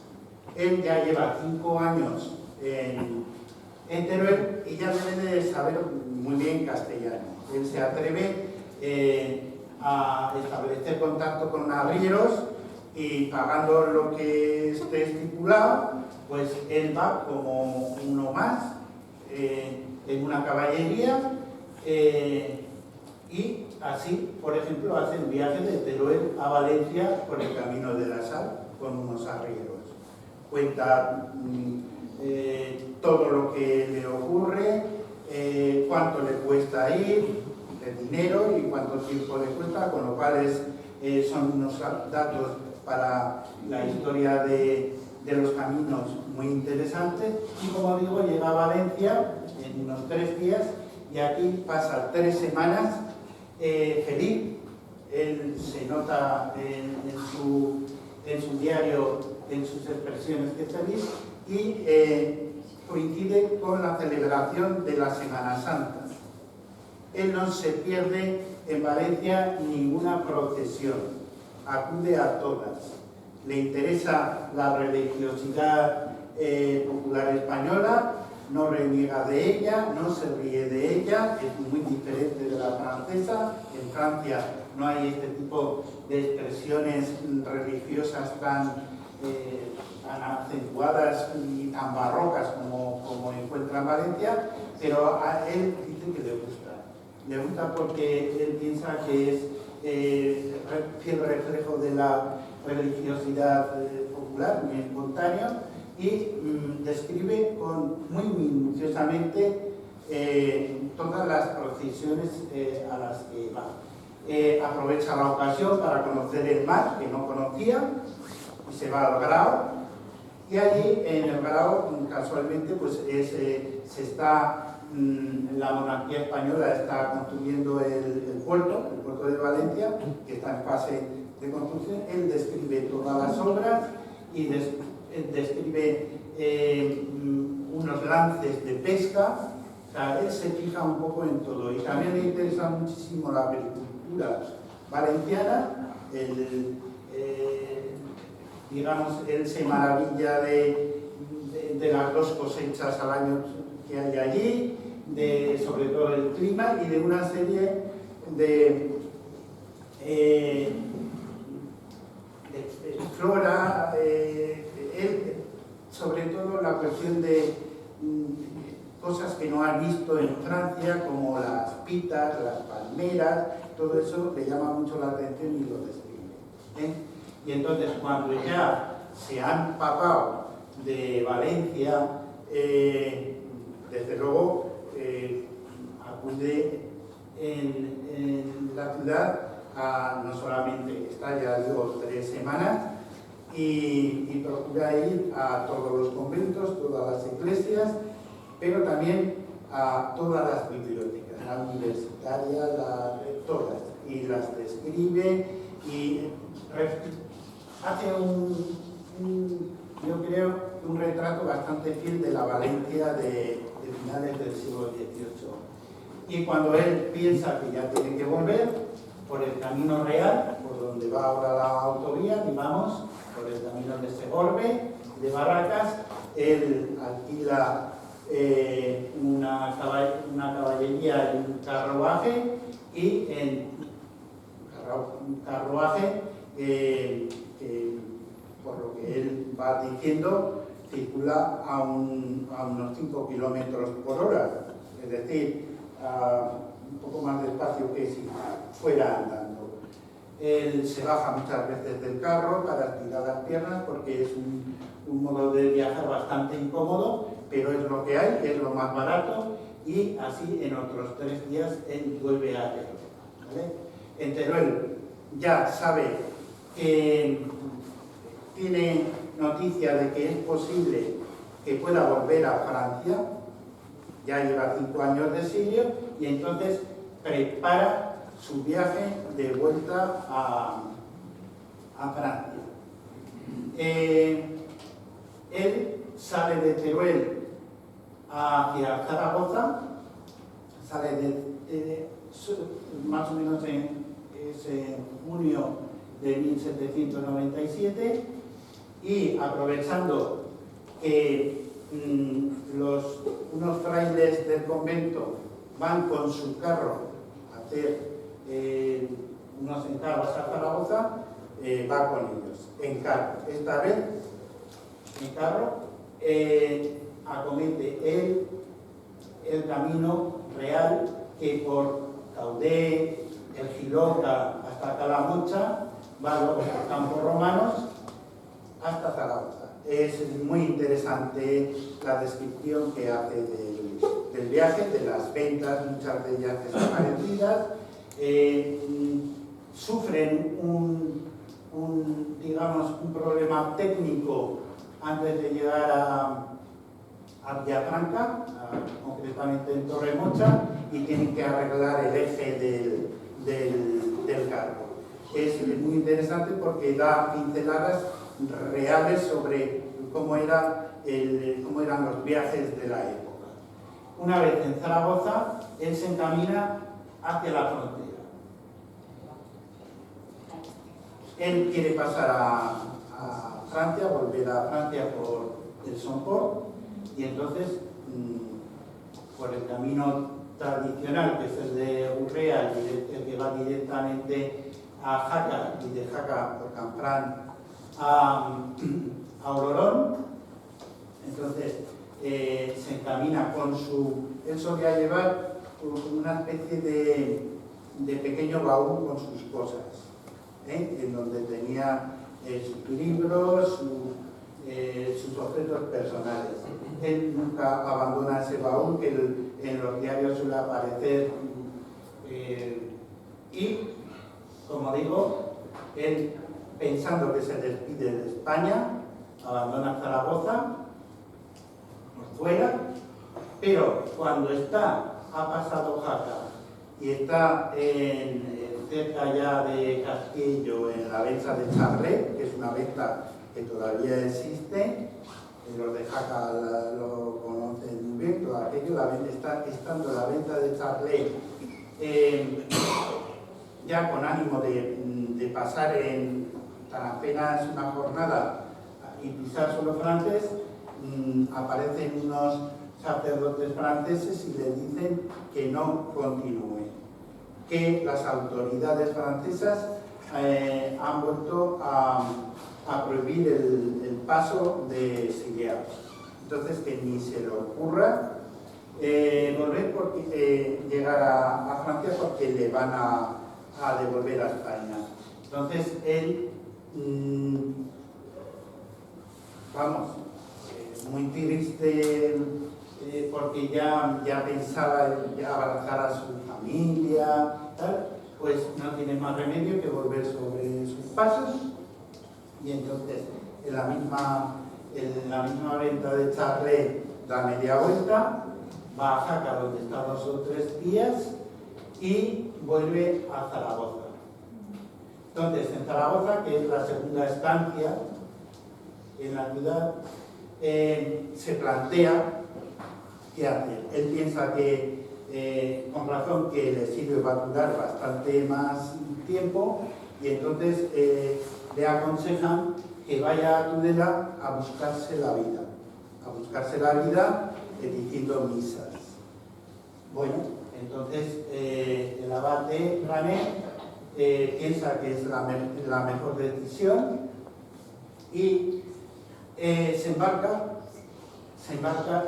Él ya lleva 5 años en Teruel y ya debe de saber muy bien castellano. Él se atreve a establecer contacto con arrieros, y pagando lo que esté estipulado, pues él va como uno más en una caballería, y así, por ejemplo, hace el viaje de Teruel a Valencia por el Camino de la Sal con unos arrieros. Cuenta todo lo que le ocurre, cuánto le cuesta ir, el dinero, y cuánto tiempo le cuesta, con lo cual son unos datos para la historia de los caminos muy interesantes. Y como digo, llega a Valencia en unos 3 días, y aquí pasa 3 semanas feliz. Él se nota en su diario, en sus expresiones, que es feliz, y coincide con la celebración de la Semana Santa. Él no se pierde en Valencia ninguna procesión, acude a todas. Le interesa la religiosidad popular española, no reniega de ella, no se ríe de ella, es muy diferente de la francesa. En Francia no hay este tipo de expresiones religiosas tan acentuadas y tan barrocas como encuentra en Valencia, pero a él dice que le gusta. Le gusta porque él piensa que es fiel reflejo de la religiosidad popular, muy espontáneo, y describe muy minuciosamente todas las procesiones a las que va. Aprovecha la ocasión para conocer el mar, que no conocía, y se va al Grao, y allí en el Grao, casualmente, pues la monarquía española está construyendo el puerto de Valencia, que está en fase de construcción. Él describe todas las obras y describe unos lances de pesca. O sea, él se fija un poco en todo, y también le interesa muchísimo la agricultura valenciana. Digamos, él se maravilla de las 2 cosechas al año que hay allí, sobre todo el clima, y de una serie de flora, sobre todo la cuestión de cosas que no ha visto en Francia, como las pitas, las palmeras. Todo eso le llama mucho la atención y lo describe. Y entonces cuando ya se han empapado de Valencia, desde luego acude en la ciudad no solamente está, ya digo, 3 semanas, y procura ir a todos los conventos, todas las iglesias, pero también a todas las bibliotecas, la universitaria, todas, y las describe y hace yo creo, un retrato bastante fiel de la Valencia de finales del siglo XVIII. Y cuando él piensa que ya tiene que volver por el camino real, por donde va ahora la autovía, digamos, por el camino de Segorbe, de Barracas, él alquila una caballería y un carruaje, y en un carruaje por lo que él va diciendo, circula a unos 5 kilómetros por hora, es decir, un poco más despacio que si fuera andando. Él se baja muchas veces del carro para estirar las piernas porque es un modo de viajar bastante incómodo, pero es lo que hay, es lo más barato, y así en otros 3 días él vuelve a Teruel, ¿vale? En Teruel ya sabe que tiene noticia de que es posible que pueda volver a Francia, ya lleva 5 años de exilio, y entonces prepara su viaje de vuelta a Francia. Él sale de Teruel hacia Zaragoza, sale más o menos en junio de 1797, y aprovechando que unos frailes del convento van con su carro a hacer unos encargos a Zaragoza, va con ellos en carro. Esta vez en carro acomete el camino real que por Caudé, el Giloca hasta Calamocha, va luego por Campos Romanos hasta Zaragoza. Es muy interesante la descripción que hace del viaje, de las ventas, muchas de ellas desaparecidas. Sufren digamos, un problema técnico antes de llegar a Villafranca, concretamente en Torremocha, y tienen que arreglar el eje del carro. Es muy interesante porque da pinceladas reales sobre cómo eran los viajes de la época. Una vez en Zaragoza, él se encamina hacia la frontera. Él quiere pasar a Francia, volver a Francia por el Somport, y entonces por el camino tradicional, que es el de Urrea, el que va directamente a Jaca, y de Jaca por Canfrán a Aurorón. Entonces se encamina con él solía llevar una especie de pequeño baúl con sus cosas, en donde tenía sus libros, sus objetos personales. Él nunca abandona ese baúl, que en los diarios suele aparecer, y, como digo, él, pensando que se despide de España, abandona Zaragoza, fuera, pero cuando ha pasado Jaca y está cerca ya de Castillo, en la venta de Charlet, que es una venta que todavía existe, los de Jaca lo conocen muy bien, todo aquello, estando la venta de Charlet, ya con ánimo de pasar en tan apenas una jornada y pisar suelo francés, aparecen unos sacerdotes franceses y le dicen que no continúe, que las autoridades francesas han vuelto a prohibir el paso de exiliados. Entonces, que ni se le ocurra volver, llegar a Francia, porque le van a devolver a España. Entonces él vamos, muy triste porque ya pensaba en abrazar a su familia, tal, pues no tiene más remedio que volver sobre sus pasos, y entonces en la misma venta de Charlet da media vuelta, va a Jaca, donde está 2 o 3 días, y vuelve a Zaragoza. Entonces, en Zaragoza, que es la segunda estancia en la ciudad, se plantea qué hacer. Él piensa que, con razón, que el exilio va a durar bastante más tiempo, y entonces le aconsejan que vaya a Tudela a buscarse la vida, diciendo misas. Bueno, entonces el abate Ranet piensa que es la mejor decisión y se embarca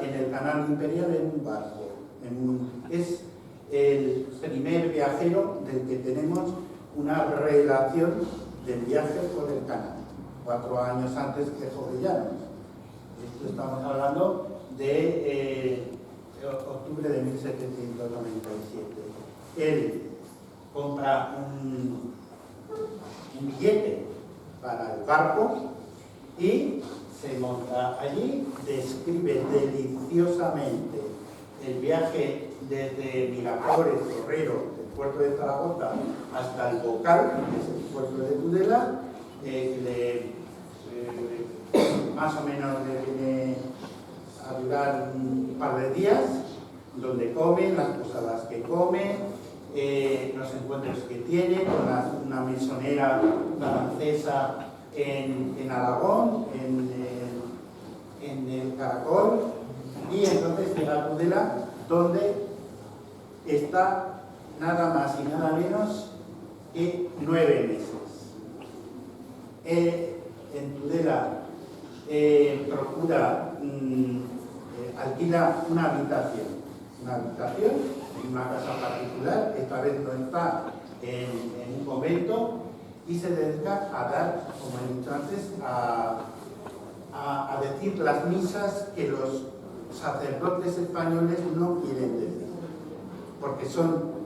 en el canal imperial en un barco. Es el primer viajero del que tenemos una relación del viaje por el canal, 4 años antes que Jovellanos. Esto estamos hablando de octubre de 1797. Él compra un billete para el barco y se monta allí, describe deliciosamente el viaje desde Miraflores, Torrero, del puerto de Zaragoza, hasta el Bocal, que es el puerto de Tudela, más o menos le viene a durar un par de días, donde comen, las posadas que comen, los encuentros que tiene con una mesonera francesa en Aragón, en el Caracol, y entonces llega a Tudela, donde está nada más y nada menos que 9 meses. En Tudela procura, alquila una habitación en una casa particular, esta vez no está en un convento, y se dedica a dar, como he dicho antes, a decir las misas que los sacerdotes españoles no quieren decir, porque son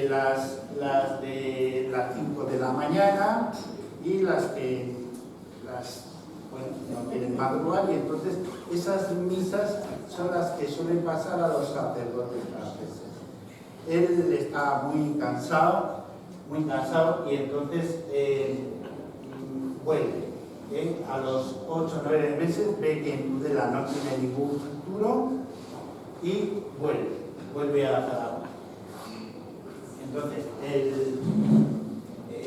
las de las 5 de la mañana y las que no quieren madrugar, y entonces esas misas son las que suelen pasar a los sacerdotes franceses. Él está muy cansado, y entonces vuelve. A los 8 o 9 meses ve que en Tudela no tiene ningún futuro y vuelve a Zaragoza. Entonces, él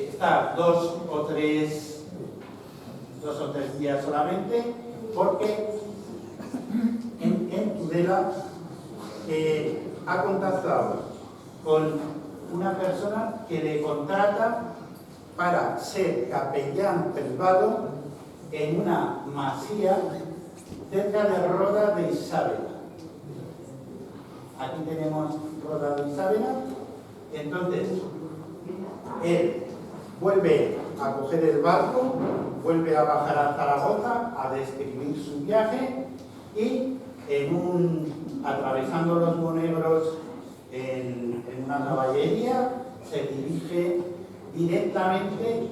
está 2 o 3 días solamente, porque en Tudela ha contactado con una persona que le contrata para ser capellán privado en una masía cerca de Roda de Isabela. Aquí tenemos Roda de Isabela. Entonces, él vuelve a coger el barco, vuelve a bajar a Zaragoza a describir su viaje, y atravesando los Monegros en una caballería, se dirige directamente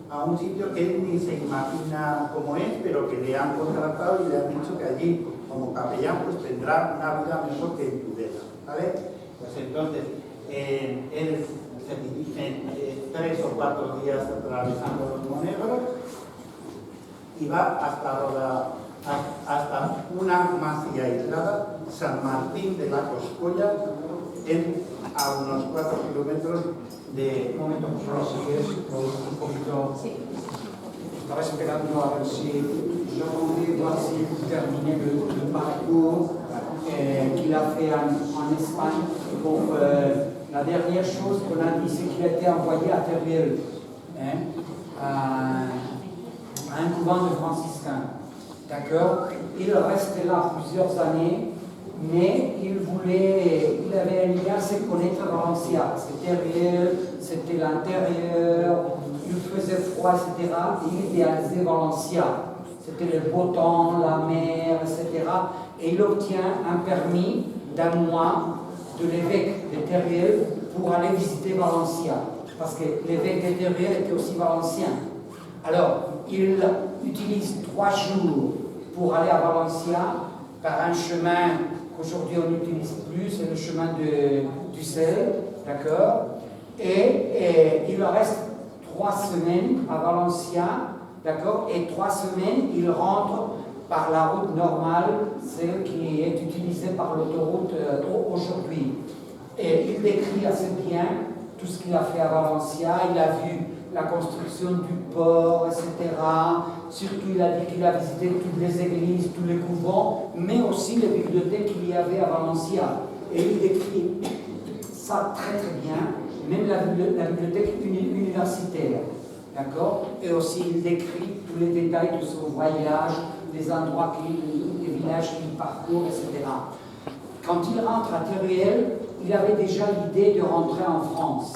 a un sitio que él ni se imagina cómo es, pero que le han contratado y le han dicho que allí, como capellán, pues tendrá una vida mejor que en Tudela, ¿vale? Pues entonces, él se dirige 3 o 4 días atravesando los Monegros y va hasta una masía aislada, San Martín de la Coscolla, a unos 4 kilómetros de... Un momento, por favor, si quieres, un poquito... Sí. Estaba esperando a ver si yo podría voir si vous terminez le parcours qu'il a fait en Espagne. Pour, la dernière chose qu'on a dit, c'est qu'il a été envoyé à Teruel, à un couvent de franciscains. D'accord? Il reste là plusieurs années mais il avait une idée à se connaître Valencia. C'était réel, c'était l'intérieur, il faisait froid, etc. Et il idéalisait Valencia. C'était le beau temps, la mer, etc. Et il obtient un permis d'un mois de l'évêque de Teruel pour aller visiter Valencia. Parce que l'évêque de Teruel était aussi valencien. Alors, il utilise 3 jours pour aller à Valencia par un chemin qu'aujourd'hui on n'utilise plus, c'est le chemin du sel, d'accord? Et il reste 3 semaines à Valencia, d'accord? Et 3 semaines, il rentre par la route normale, celle qui est utilisée par l'autoroute aujourd'hui. Et il décrit assez bien tout ce qu'il a fait à Valencia. Il a vu la construction du port, etc. Surtout, il a dit qu'il a visité toutes les églises, tous les couvents, mais aussi les bibliothèques qu'il y avait à Valencia. Et il décrit ça très très bien, même la bibliothèque universitaire. D'accord? Et aussi, il décrit tous les détails de son voyage, les endroits, les villages qu'il parcourt, etc. Quand il rentre à Teruel, il avait déjà l'idée de rentrer en France.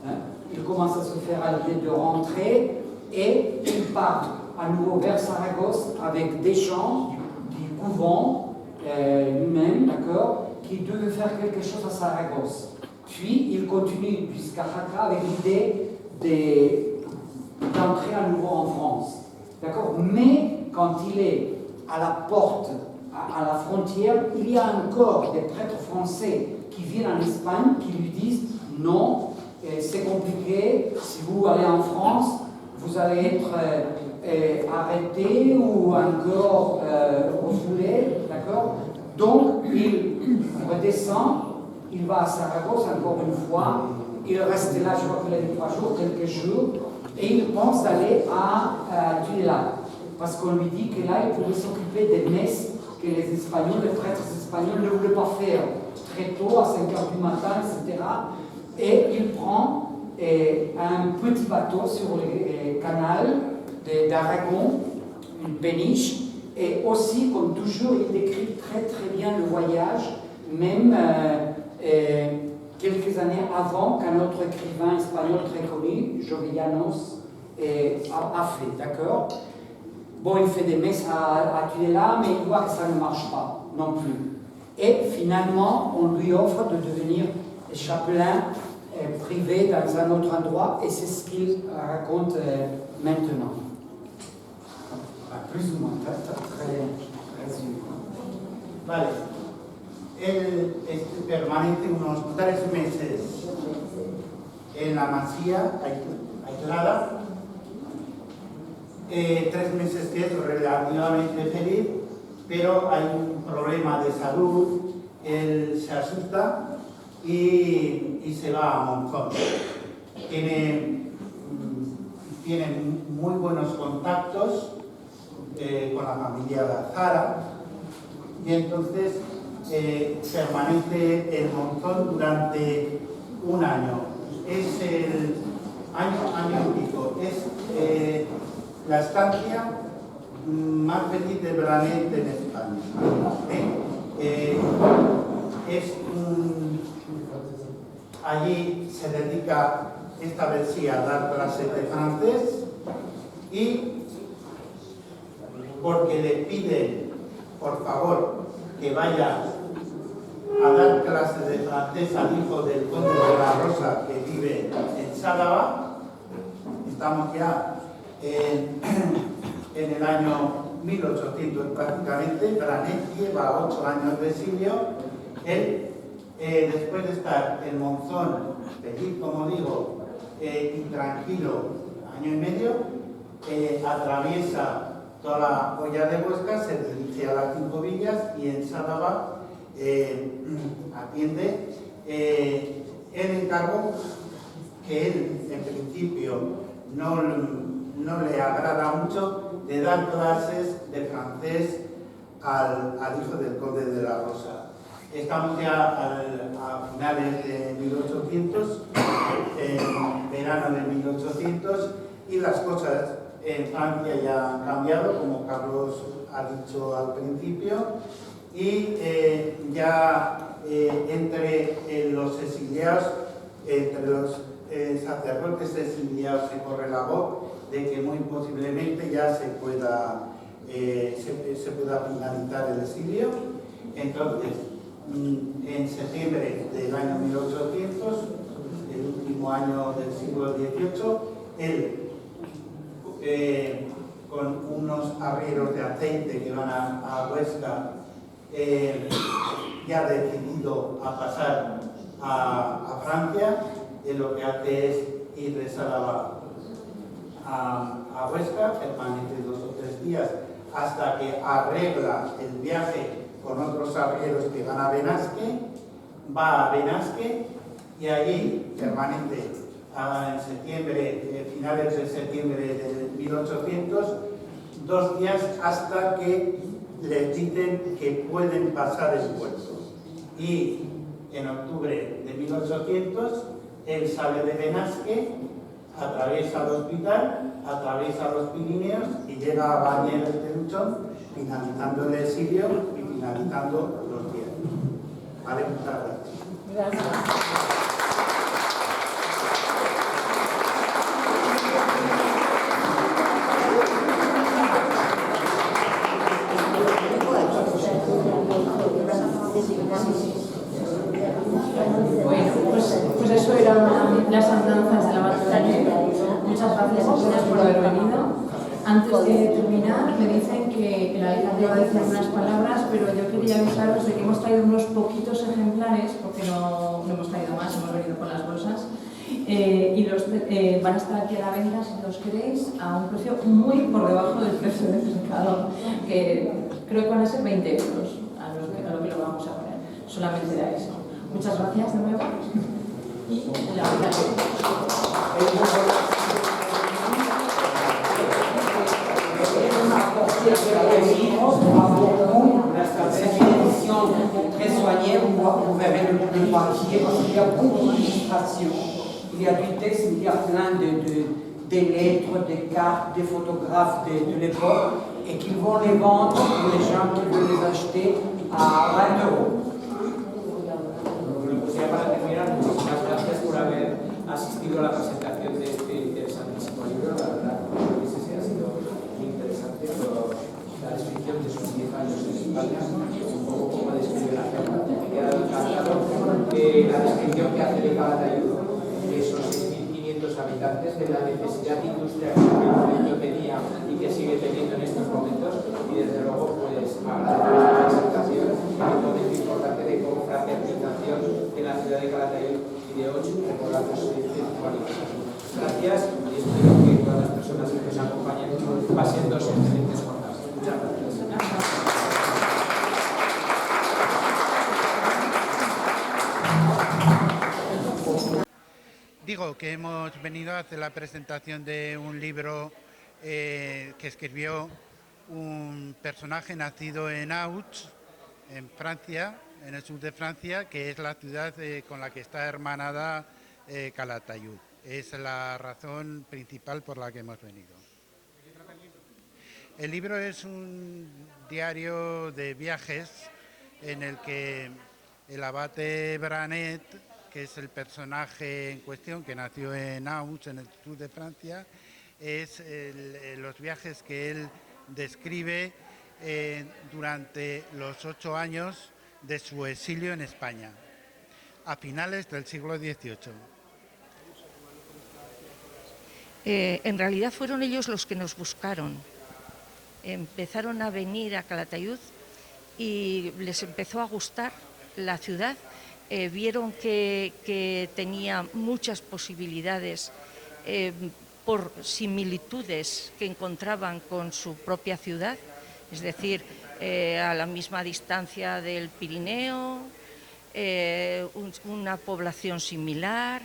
Hein? Il commence à se faire à l'idée de rentrer et il part à nouveau vers Saragosse avec des gens du couvent lui-même, d'accord, qui devait faire quelque chose à Saragosse. Puis il continue jusqu'à Jaca avec l'idée d'entrer à nouveau en France. D'accord? Mais quand il est à la porte, à la frontière, il y a encore des prêtres français qui viennent en Espagne, qui lui disent non, c'est compliqué, si vous allez en France, vous allez être arrêté ou encore refoulé, d'accord? Donc il redescend, il va à Saragosse encore une fois, il reste là, je crois qu'il a dit 3 jours, quelques jours, et il pense d'aller à Tudela, parce qu'on lui dit que là, il pouvait s'occuper des messes que les Espagnols, les prêtres espagnols ne voulaient pas faire très tôt, à 5 h du matin, etc. Et il prend un petit bateau sur le canal d'Aragon, une péniche, et aussi, comme toujours, il décrit très très bien le voyage, même quelques années avant qu'un autre écrivain espagnol très connu, Jovellanos, a fait, d'accord? Bon, il fait des messes à Tudela, mais il voit que ça ne marche pas non plus. Et finalement, on lui offre de devenir chapelain privé dans un autre endroit, et c'est ce qu'il raconte maintenant. Plus ou moins, très résumé. Vale. Él permanece unos 3 meses en la masía aislada. 3 meses que es relativamente feliz, pero hay un problema de salud, él se asusta y se va a Monzón. Tiene muy buenos contactos con la familia Zara y entonces permanece en Monzón durante 1 año. Es el año y pico. Es la estancia más feliz del planeta en España. Allí se dedica esta vez sí a dar clases de francés y porque le piden, por favor, que vaya a dar clases de francés al hijo del conde de la Rosa que vive en Sálava. Estamos ya en el año 1800 prácticamente. Granet lleva 8 años de exilio. Él, después de estar en Monzón, feliz como digo, intranquilo, 1 año y medio, atraviesa toda la Hoya de Huesca, se dirige a las 5 villas y en Sálava atiende el encargo que él en principio no le agrada mucho de dar clases de francés al hijo del conde de la Rosa. Estamos ya a finales de 1800, en verano de 1800, y las cosas en Francia ya han cambiado, como Carlos ha dicho al principio, y ya entre los exiliados, entre los sacerdotes exiliados se corre la voz de que muy posiblemente ya se pueda finalizar el exilio. Entonces, en septiembre del año 1800, el último año del siglo XVIII, él, con unos arrieros de aceite que van a Huesca, ya ha decidido a pasar a Francia. Él lo que hace es ir de Sálava a Huesca, permanece 2 o 3 días hasta que arregla el viaje con otros arrieros que van a Benasque, va a Benasque y allí permanece en septiembre, finales de septiembre de 1800, 2 días hasta que les dicen que pueden pasar el puerto. Y en octubre de 1800 él sale de Benasque, atraviesa el hospital, atraviesa los Pirineos y llega a Bañeres de Luchón, finalizando el exilio y finalizando los días. Vale, muchas gracias. Bueno, pues eso eran las andanzas de la Bartolomé. Muchas gracias a todos por haber venido. Antes de terminar, me dicen que el alcalde va a decir unas palabras, pero yo quería avisaros de que hemos traído unos poquitos ejemplares, porque no hemos traído más, hemos venido con las bolsas, y los van a estar aquí a la venta, si los queréis, a un precio muy por debajo del precio del mercado, que creo que van a ser 20 euros a lo que lo vamos a poner. Solamente era eso. Muchas gracias de nuevo. Y la Nuestra édition très soignée, vous verrez le papier parce qu'il y a beaucoup d'illustrations. Il y a du texte, il y a plein des lettres, des cartes, des photographes de l'époque et qu'ils vont les vendre pour les gens qui veulent les acheter a 20 euros. Para terminar, muchísimas gracias por haber asistido a la presentación de este interesantísimo libro. La verdad, ha sido muy interesante la descripción de sus 10 años en España, un poco como describe la zona. Me queda encantado la descripción que hace de Calatayud, de esos 6.500 habitantes, de la necesidad industrial que en aquel momento tenía y que sigue teniendo en estos momentos, y desde luego pues agradecer la presentación y el momento importante de cómo fraternización en la ciudad de Calatayud y de hoy recordamos su aniversario. Gracias y espero que todas las personas que nos acompañen pasen 2 excelentes jornadas. Muchas gracias. Digo que hemos venido a hacer la presentación de un libro que escribió un personaje nacido en Auch, en Francia, en el sur de Francia, que es la ciudad con la que está hermanada Calatayud. Es la razón principal por la que hemos venido. El libro es un diario de viajes en el que el abate Branet, que es el personaje en cuestión, que nació en Auch, en el sur de Francia, es los viajes que él describe durante los 8 años de su exilio en España, a finales del siglo XVIII. En realidad fueron ellos los que nos buscaron. Empezaron a venir a Calatayud y les empezó a gustar la ciudad. Vieron que tenía muchas posibilidades por similitudes que encontraban con su propia ciudad, es decir, a la misma distancia del Pirineo, una población similar,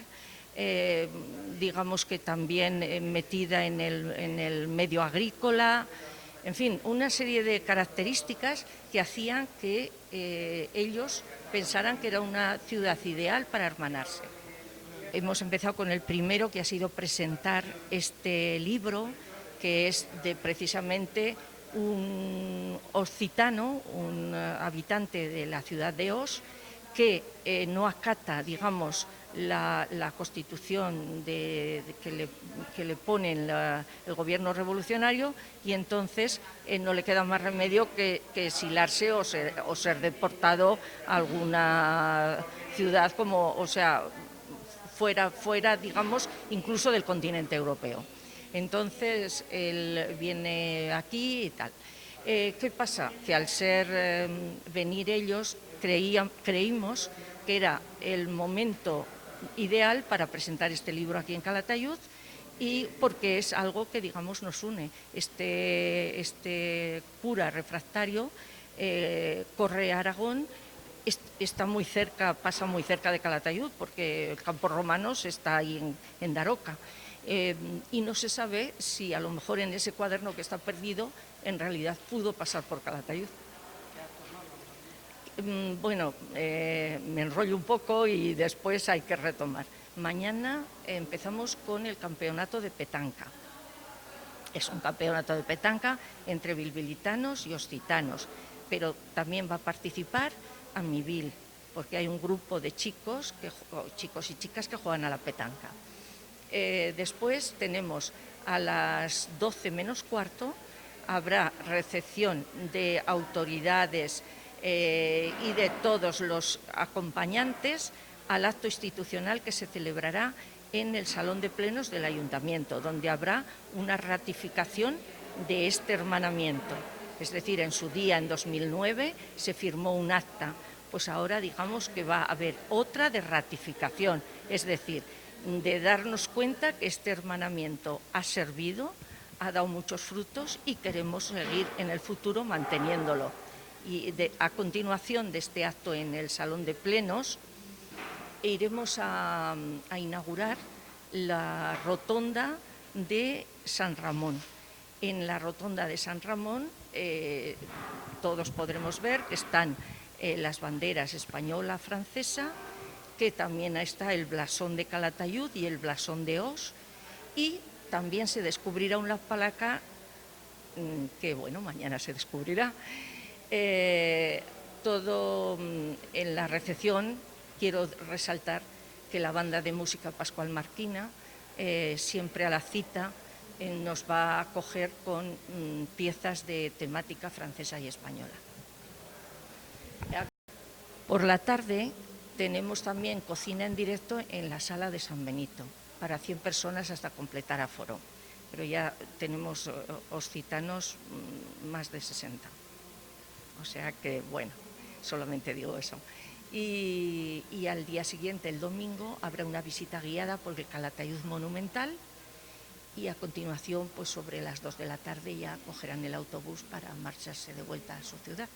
digamos que también metida en el medio agrícola, en fin, una serie de características que hacían que ellos pensaran que era una ciudad ideal para hermanarse. Hemos empezado con el primero, que ha sido presentar este libro, que es precisamente un occitano, un habitante de la ciudad de Os, que no acata, digamos, la constitución que le pone el gobierno revolucionario, y entonces no le queda más remedio que exilarse o ser deportado a alguna ciudad, fuera, digamos, incluso del continente europeo. Entonces él viene aquí y tal. ¿Qué pasa? Que al venir ellos, creímos que era el momento ideal para presentar este libro aquí en Calatayud, y porque es algo que, digamos, nos une. Este cura refractario corre a Aragón, está muy cerca, pasa muy cerca de Calatayud, porque el Campos Romanos está ahí en Daroca. Y no se sabe si a lo mejor en ese cuaderno que está perdido en realidad pudo pasar por Calatayud. Bueno, me enrollo un poco y después hay que retomar. Mañana empezamos con el campeonato de petanca. Es un campeonato de petanca entre bilbilitanos y occitanos, pero también va a participar Amivil, porque hay un grupo de chicos y chicas que juegan a la petanca. Después tenemos a las 12 menos cuarto, habrá recepción de autoridades y de todos los acompañantes al acto institucional que se celebrará en el Salón de Plenos del Ayuntamiento, donde habrá una ratificación de este hermanamiento. Es decir, en su día, en 2009, se firmó un acta, pues ahora digamos que va a haber otra de ratificación, es decir, de darnos cuenta que este hermanamiento ha servido, ha dado muchos frutos y queremos seguir en el futuro manteniéndolo. Y a continuación de este acto en el Salón de Plenos, iremos a inaugurar la rotonda de San Ramón. En la rotonda de San Ramón todos podremos ver que están las banderas española, francesa, que también está el blasón de Calatayud y el blasón de Os, y también se descubrirá una placa que, bueno, mañana se descubrirá. Todo en la recepción quiero resaltar que la banda de música Pascual Marquina, siempre a la cita, nos va a acoger con piezas de temática francesa y española. Por la tarde tenemos también cocina en directo en la sala de San Benito, para 100 personas hasta completar aforo, pero ya tenemos occitanos más de 60. O sea que, bueno, solamente digo eso. Y al día siguiente, el domingo, habrá una visita guiada por el Calatayud Monumental, y a continuación, pues sobre las 2 de la tarde ya cogerán el autobús para marcharse de vuelta a su ciudad.